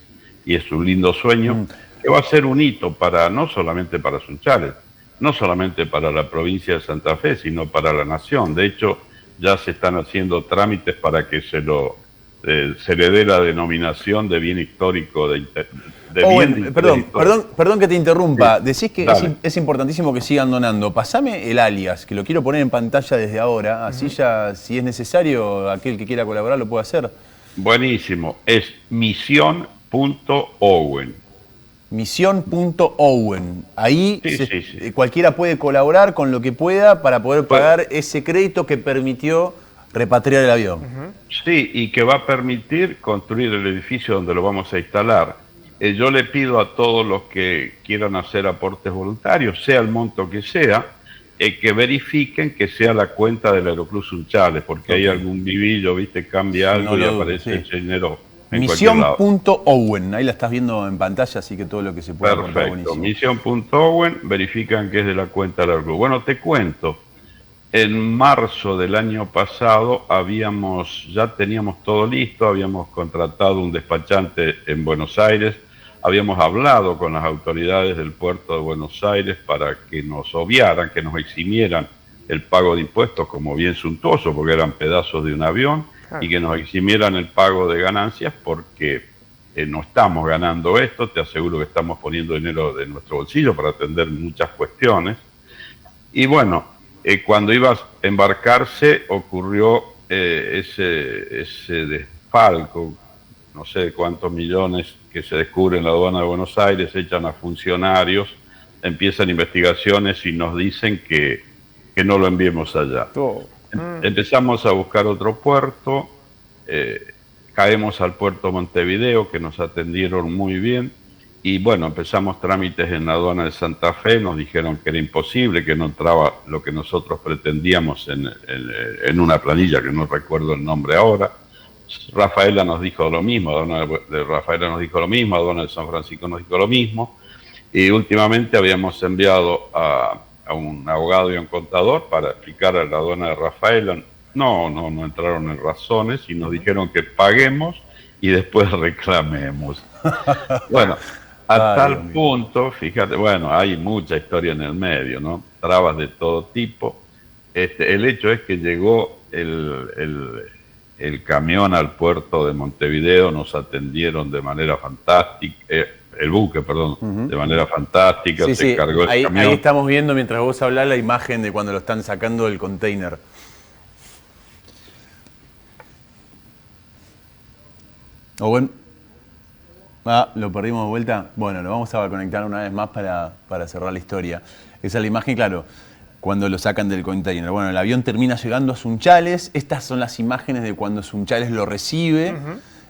y es un lindo sueño que va a ser un hito no solamente para Sunchales, no solamente para la provincia de Santa Fe, sino para la nación. De hecho, ya se están haciendo trámites para que se le dé la denominación de bien histórico Perdón que te interrumpa. Sí, decís que es importantísimo que sigan donando. Pasame el alias, que lo quiero poner en pantalla desde ahora, así ya, si es necesario, aquel que quiera colaborar lo puede hacer. Buenísimo, es misión.owen. Misión.owen. Ahí Sí. cualquiera puede colaborar con lo que pueda para poder pagar ese crédito que permitió repatriar el avión. Sí, y que va a permitir construir el edificio donde lo vamos a instalar. Yo le pido a todos los que quieran hacer aportes voluntarios, sea el monto que sea, que verifiquen que sea la cuenta del Aeroclub Sunchales, porque hay algún vivillo, viste, cambia algo y aparece el dinero. Misión.owen, ahí la estás viendo en pantalla, así que todo lo que se pueda aportar. Perfecto, Misión.owen, verifican que es de la cuenta del Aeroclub. Bueno, te cuento, en marzo del año pasado ya teníamos todo listo, habíamos contratado un despachante en Buenos Aires, habíamos hablado con las autoridades del puerto de Buenos Aires para que nos obviaran, que nos eximieran el pago de impuestos como bien suntuoso, porque eran pedazos de un avión, y que nos eximieran el pago de ganancias porque no estamos ganando esto, te aseguro que estamos poniendo dinero de nuestro bolsillo para atender muchas cuestiones. Y bueno, cuando iba a embarcarse ocurrió ese desfalco, no sé cuántos millones que se descubren en la aduana de Buenos Aires, echan a funcionarios, empiezan investigaciones y nos dicen que no lo enviemos allá. Empezamos a buscar otro puerto, caemos al puerto Montevideo, que nos atendieron muy bien, y bueno, empezamos trámites en la aduana de Santa Fe, nos dijeron que era imposible, que no entraba lo que nosotros pretendíamos en una planilla, que no recuerdo el nombre ahora. Rafaela nos dijo lo mismo, aduana de Rafaela nos dijo lo mismo, aduana de San Francisco nos dijo lo mismo, y últimamente habíamos enviado a un abogado y a un contador para explicar a la aduana de Rafaela. No entraron en razones y nos dijeron que paguemos y después reclamemos. Bueno, tal punto, fíjate, bueno, hay mucha historia en el medio, ¿no? Trabas de todo tipo. El hecho es que llegó el camión al puerto de Montevideo, nos atendieron de manera fantástica, el buque, perdón, de manera fantástica, se cargó el camión. Ahí estamos viendo, mientras vos hablás, la imagen de cuando lo están sacando del container. Owen. Lo perdimos de vuelta. Bueno, lo vamos a conectar una vez más para cerrar la historia. Esa es la imagen, claro, cuando lo sacan del container. Bueno, el avión termina llegando a Sunchales. Estas son las imágenes de cuando Sunchales lo recibe.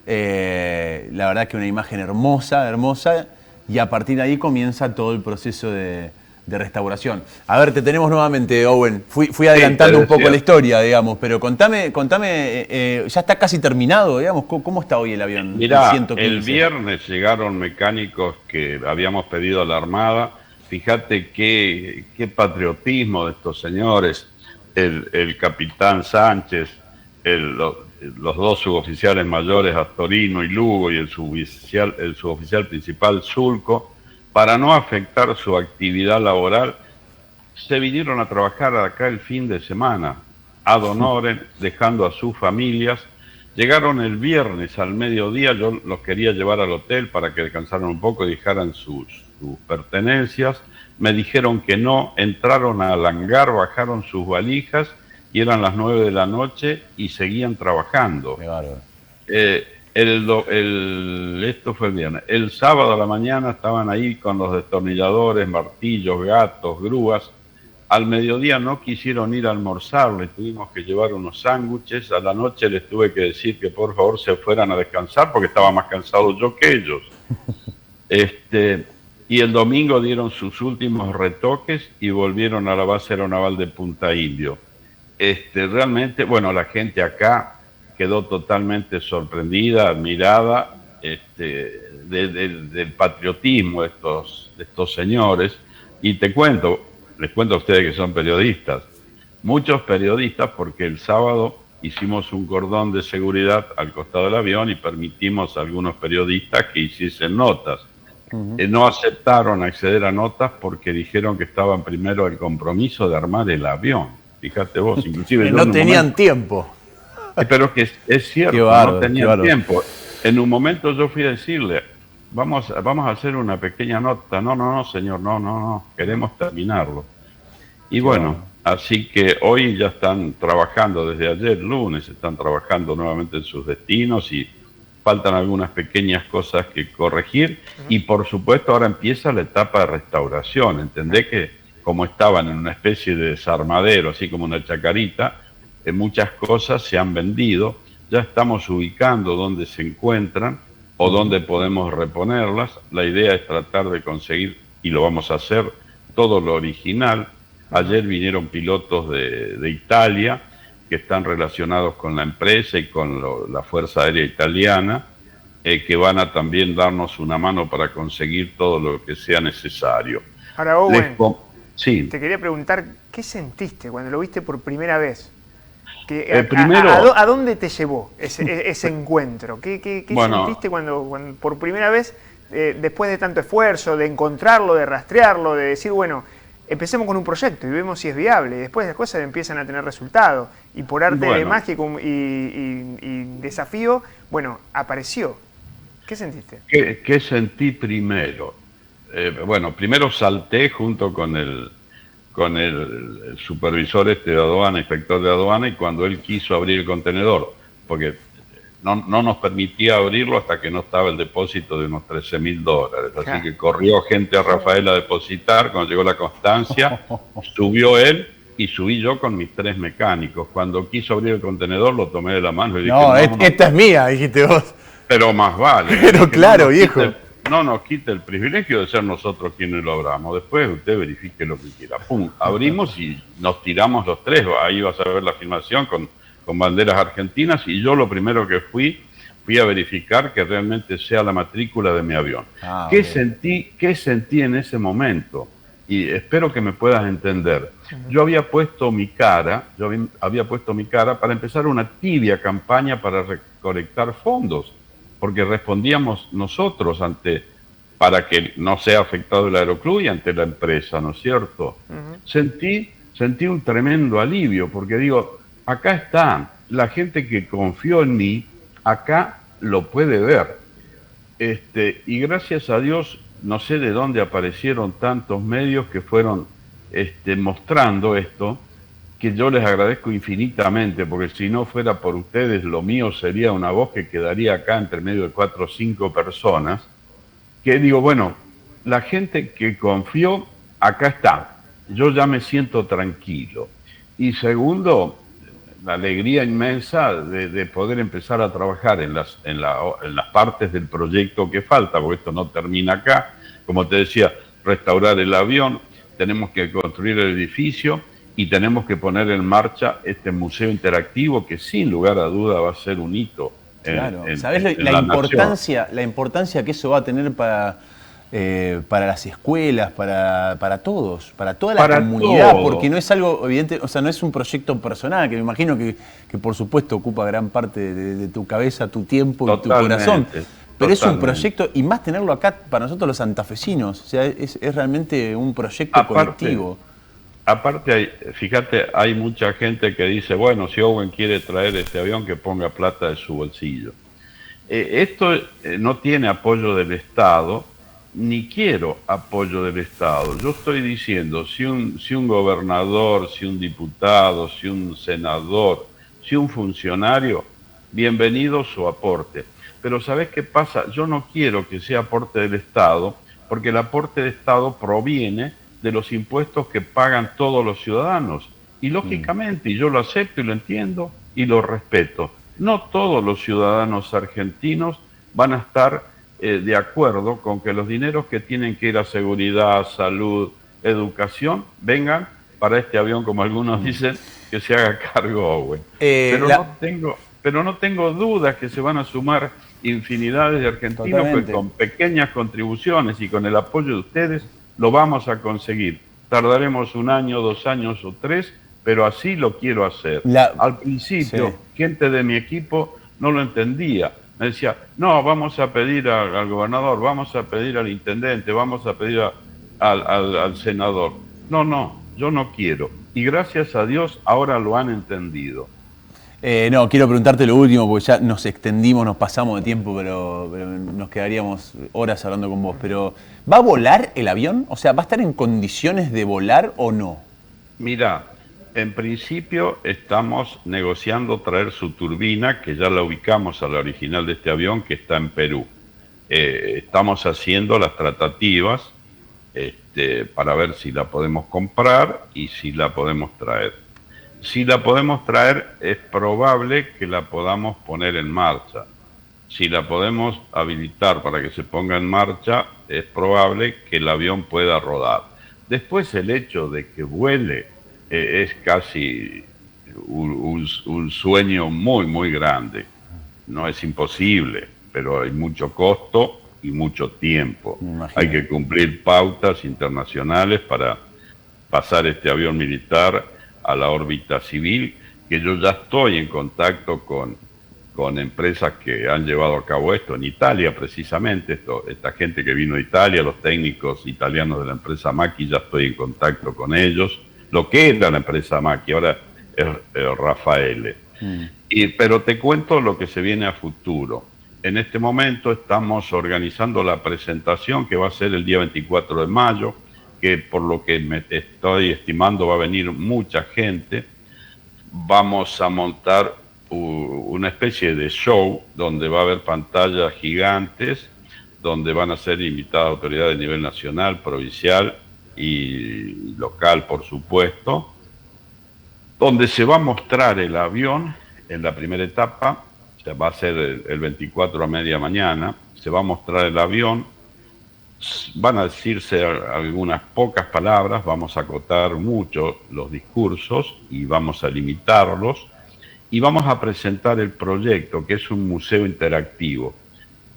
La verdad que una imagen hermosa, y a partir de ahí comienza todo el proceso de restauración. A ver, te tenemos nuevamente, Owen. Fui adelantando un poco la historia, digamos, pero contame, ya está casi terminado, digamos, ¿cómo está hoy el avión? Mirá, el viernes llegaron mecánicos que habíamos pedido a la Armada. Fíjate qué patriotismo de estos señores, el capitán Sánchez, los dos suboficiales mayores, Astorino y Lugo, y el suboficial principal, Zulco, para no afectar su actividad laboral, se vinieron a trabajar acá el fin de semana, ad honorem, dejando a sus familias. Llegaron el viernes al mediodía, yo los quería llevar al hotel para que descansaran un poco y dejaran sus pertenencias. Me dijeron que no, entraron al hangar, bajaron sus valijas y eran las 9 de la noche y seguían trabajando. Qué bárbaro. Esto fue el viernes. El sábado a la mañana estaban ahí con los destornilladores, martillos, gatos, grúas. Al mediodía no quisieron ir a almorzar, les tuvimos que llevar unos sándwiches. A la noche les tuve que decir que por favor se fueran a descansar porque estaba más cansado yo que ellos. Y el domingo dieron sus últimos retoques y volvieron a la base aeronaval de Punta Indio. Realmente, bueno, la gente acá quedó totalmente sorprendida, admirada del patriotismo de estos señores. Y les cuento a ustedes que son periodistas, muchos periodistas, porque el sábado hicimos un cordón de seguridad al costado del avión y permitimos a algunos periodistas que hiciesen notas. No aceptaron acceder a notas porque dijeron que estaban primero el compromiso de armar el avión. Fíjate vos, inclusive... no tenían tiempo. Pero que es cierto, no tenían tiempo. En un momento yo fui a decirle, vamos a hacer una pequeña nota. No, señor, no, queremos terminarlo. Y bueno, así que hoy ya están trabajando, desde ayer lunes, están trabajando nuevamente en sus destinos y faltan algunas pequeñas cosas que corregir y por supuesto ahora empieza la etapa de restauración. Entendés que como estaban en una especie de desarmadero, así como una chacarita, muchas cosas se han vendido, ya estamos ubicando dónde se encuentran o dónde podemos reponerlas. La idea es tratar de conseguir, y lo vamos a hacer, todo lo original. Ayer vinieron pilotos de Italia que están relacionados con la empresa y con la Fuerza Aérea Italiana, que van a también darnos una mano para conseguir todo lo que sea necesario. Ahora, Owen, sí. Te quería preguntar, ¿qué sentiste cuando lo viste por primera vez? Primero, ¿A dónde te llevó ese encuentro? ¿Qué sentiste cuando por primera vez, después de tanto esfuerzo, de encontrarlo, de rastrearlo, de decir, bueno, empecemos con un proyecto y vemos si es viable, y después las cosas empiezan a tener resultados, y por arte de magia y desafío, bueno, apareció? ¿Qué sentiste? ¿Qué sentí primero? Primero salté junto con el supervisor de aduana, inspector de aduana, y cuando él quiso abrir el contenedor, porque no nos permitía abrirlo hasta que no estaba el depósito de unos $13.000. Así que corrió gente a Rafael a depositar. Cuando llegó la constancia, subió él y subí yo con mis 3 mecánicos. Cuando quiso abrir el contenedor, lo tomé de la mano y dije, no, esta es mía, dijiste vos. Pero más vale. Pero claro, viejo. No nos quite el privilegio de ser nosotros quienes lo abramos. Después usted verifique lo que quiera. Pum, abrimos y nos tiramos los 3. Ahí vas a ver la filmación con banderas argentinas, y yo lo primero que fui a verificar que realmente sea la matrícula de mi avión. ¿Qué sentí en ese momento? Y espero que me puedas entender. Yo había puesto mi cara para empezar una tibia campaña para recolectar fondos, porque respondíamos nosotros para que no sea afectado el aeroclub y ante la empresa, ¿no es cierto? Sentí un tremendo alivio, porque digo, acá está, la gente que confió en mí, acá lo puede ver. Y gracias a Dios, no sé de dónde aparecieron tantos medios que fueron mostrando esto, que yo les agradezco infinitamente, porque si no fuera por ustedes, lo mío sería una voz que quedaría acá entre medio de 4 o 5 personas, que digo, bueno, la gente que confió, acá está, yo ya me siento tranquilo. Y segundo, la alegría inmensa de poder empezar a trabajar en las partes del proyecto que falta, porque esto no termina acá. Como te decía, restaurar el avión, tenemos que construir el edificio y tenemos que poner en marcha este museo interactivo que sin lugar a duda va a ser un hito. Claro, ¿sabés la importancia que eso va a tener para las escuelas, para todos, para toda la comunidad? Todo. Porque no es algo evidente, o sea, no es un proyecto personal, que me imagino que por supuesto ocupa gran parte de tu cabeza, tu tiempo y tu corazón. Pero es un proyecto, y más tenerlo acá para nosotros los santafesinos, o sea, es realmente un proyecto colectivo. Aparte, fíjate, hay mucha gente que dice, bueno, si Owen quiere traer este avión, que ponga plata de su bolsillo. Esto no tiene apoyo del Estado, ni quiero apoyo del Estado. Yo estoy diciendo, si un gobernador, si un diputado, si un senador, si un funcionario, bienvenido su aporte. Pero ¿sabés qué pasa? Yo no quiero que sea aporte del Estado, porque el aporte del Estado proviene de los impuestos que pagan todos los ciudadanos. Y lógicamente, y yo lo acepto y lo entiendo y lo respeto, no todos los ciudadanos argentinos van a estar de acuerdo con que los dineros que tienen que ir a seguridad, salud, educación, vengan para este avión, como algunos dicen, que se haga cargo Owen. Pero no tengo dudas que se van a sumar infinidades de argentinos que con pequeñas contribuciones y con el apoyo de ustedes lo vamos a conseguir. Tardaremos 1 año, 2 años o 3, pero así lo quiero hacer. Al principio, gente de mi equipo no lo entendía. Me decía, no, vamos a pedir al gobernador, vamos a pedir al intendente, vamos a pedir al senador. No, yo no quiero. Y gracias a Dios ahora lo han entendido. No, quiero preguntarte lo último, porque ya nos extendimos, nos pasamos de tiempo, pero nos quedaríamos horas hablando con vos. Pero, ¿va a volar el avión? O sea, ¿va a estar en condiciones de volar o no? Mirá, En principio estamos negociando traer su turbina, que ya la ubicamos a la original de este avión, que está en Perú. Estamos haciendo las tratativas para ver si la podemos comprar y si la podemos traer. Si la podemos traer, es probable que la podamos poner en marcha. Si la podemos habilitar para que se ponga en marcha, es probable que el avión pueda rodar. Después, el hecho de que vuele es casi un sueño muy, muy grande. No es imposible, pero hay mucho costo y mucho tiempo. Hay que cumplir pautas internacionales para pasar este avión militar a la órbita civil, que yo ya estoy en contacto con empresas que han llevado a cabo esto, en Italia precisamente, esta gente que vino de Italia, los técnicos italianos de la empresa Macchi, ya estoy en contacto con ellos, lo que era la empresa Macchi, ahora es Rafael. Pero te cuento lo que se viene a futuro. En este momento estamos organizando la presentación que va a ser el día 24 de mayo, que por lo que me estoy estimando va a venir mucha gente. Vamos a montar una especie de show donde va a haber pantallas gigantes, donde van a ser invitadas autoridades de nivel nacional, provincial y local, por supuesto, donde se va a mostrar el avión en la primera etapa, o sea, va a ser el 24 a media mañana, se va a mostrar el avión, van a decirse algunas pocas palabras, vamos a acotar mucho los discursos y vamos a limitarlos, y vamos a presentar el proyecto, que es un museo interactivo.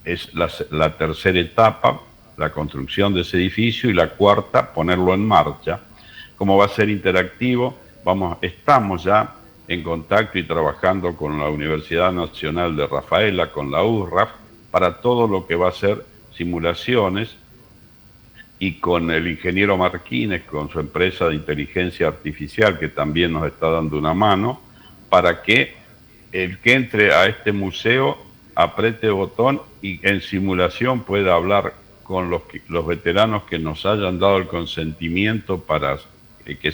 Es la tercera etapa, la construcción de ese edificio, y la cuarta, ponerlo en marcha. Como va a ser interactivo, estamos ya en contacto y trabajando con la Universidad Nacional de Rafaela, con la URRAF, para todo lo que va a ser simulaciones, y con el ingeniero Marquínez, con su empresa de inteligencia artificial, que también nos está dando una mano, para que el que entre a este museo apriete el botón y en simulación pueda hablar con los veteranos que nos hayan dado el consentimiento para que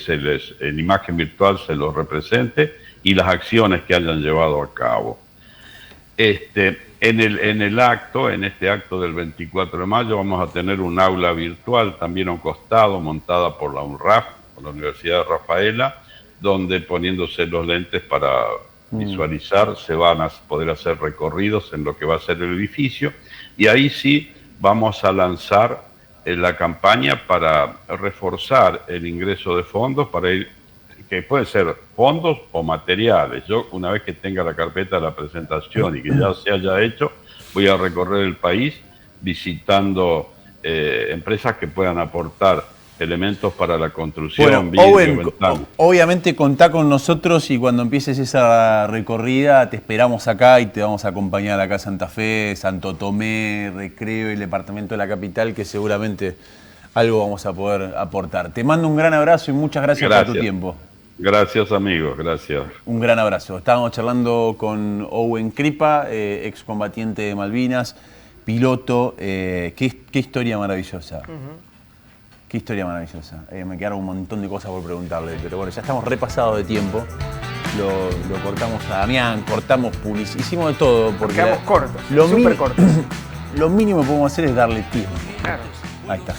en imagen virtual se los represente, y las acciones que hayan llevado a cabo. En este acto del 24 de mayo vamos a tener un aula virtual también a un costado, montada por la UNRAF, por la Universidad de Rafaela, donde poniéndose los lentes para visualizar se van a poder hacer recorridos en lo que va a ser el edificio, y ahí sí vamos a lanzar la campaña para reforzar el ingreso de fondos, que puede ser fondos o materiales. Yo, una vez que tenga la carpeta de la presentación y que ya se haya hecho, voy a recorrer el país visitando empresas que puedan aportar elementos para la construcción. Bueno, Owen, obviamente contá con nosotros, y cuando empieces esa recorrida te esperamos acá y te vamos a acompañar acá a Santa Fe, Santo Tomé, Recreo y el departamento de la capital, que seguramente algo vamos a poder aportar. Te mando un gran abrazo y muchas gracias por tu tiempo. Gracias, amigos, gracias. Un gran abrazo. Estábamos charlando con Owen Kripa, excombatiente de Malvinas, piloto. Qué historia maravillosa. Qué historia maravillosa. Me quedaron un montón de cosas por preguntarle, pero bueno, ya estamos repasados de tiempo. Lo cortamos a Damián, cortamos publicidad, hicimos de todo. Porque quedamos cortos, súper cortos. Lo mínimo que podemos hacer es darle tiempo. Claro. Ahí está.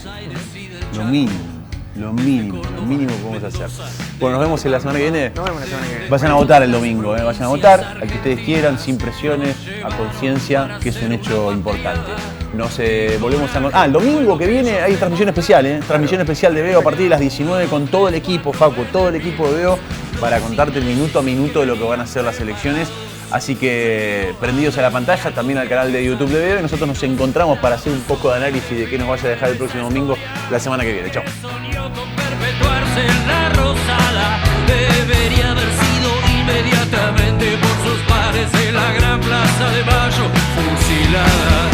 Lo mínimo que podemos hacer. Bueno, nos vemos en la semana que viene. Nos vemos la semana que viene. Vayan a votar el domingo, vayan a votar al que ustedes quieran, sin presiones, a conciencia, que es un hecho importante. Volvemos a... el domingo que viene hay transmisión especial, transmisión especial de Veo a partir de las 19 con todo el equipo, Facu, todo el equipo de Veo, para contarte minuto a minuto de lo que van a ser las elecciones. Así que prendidos a la pantalla, también al canal de YouTube de Veo, y nosotros nos encontramos para hacer un poco de análisis de qué nos vaya a dejar el próximo domingo, la semana que viene. Chao. Perpetuarse en la Rosada, debería haber sido inmediatamente por sus pares en la gran plaza de Mayo, fusilada.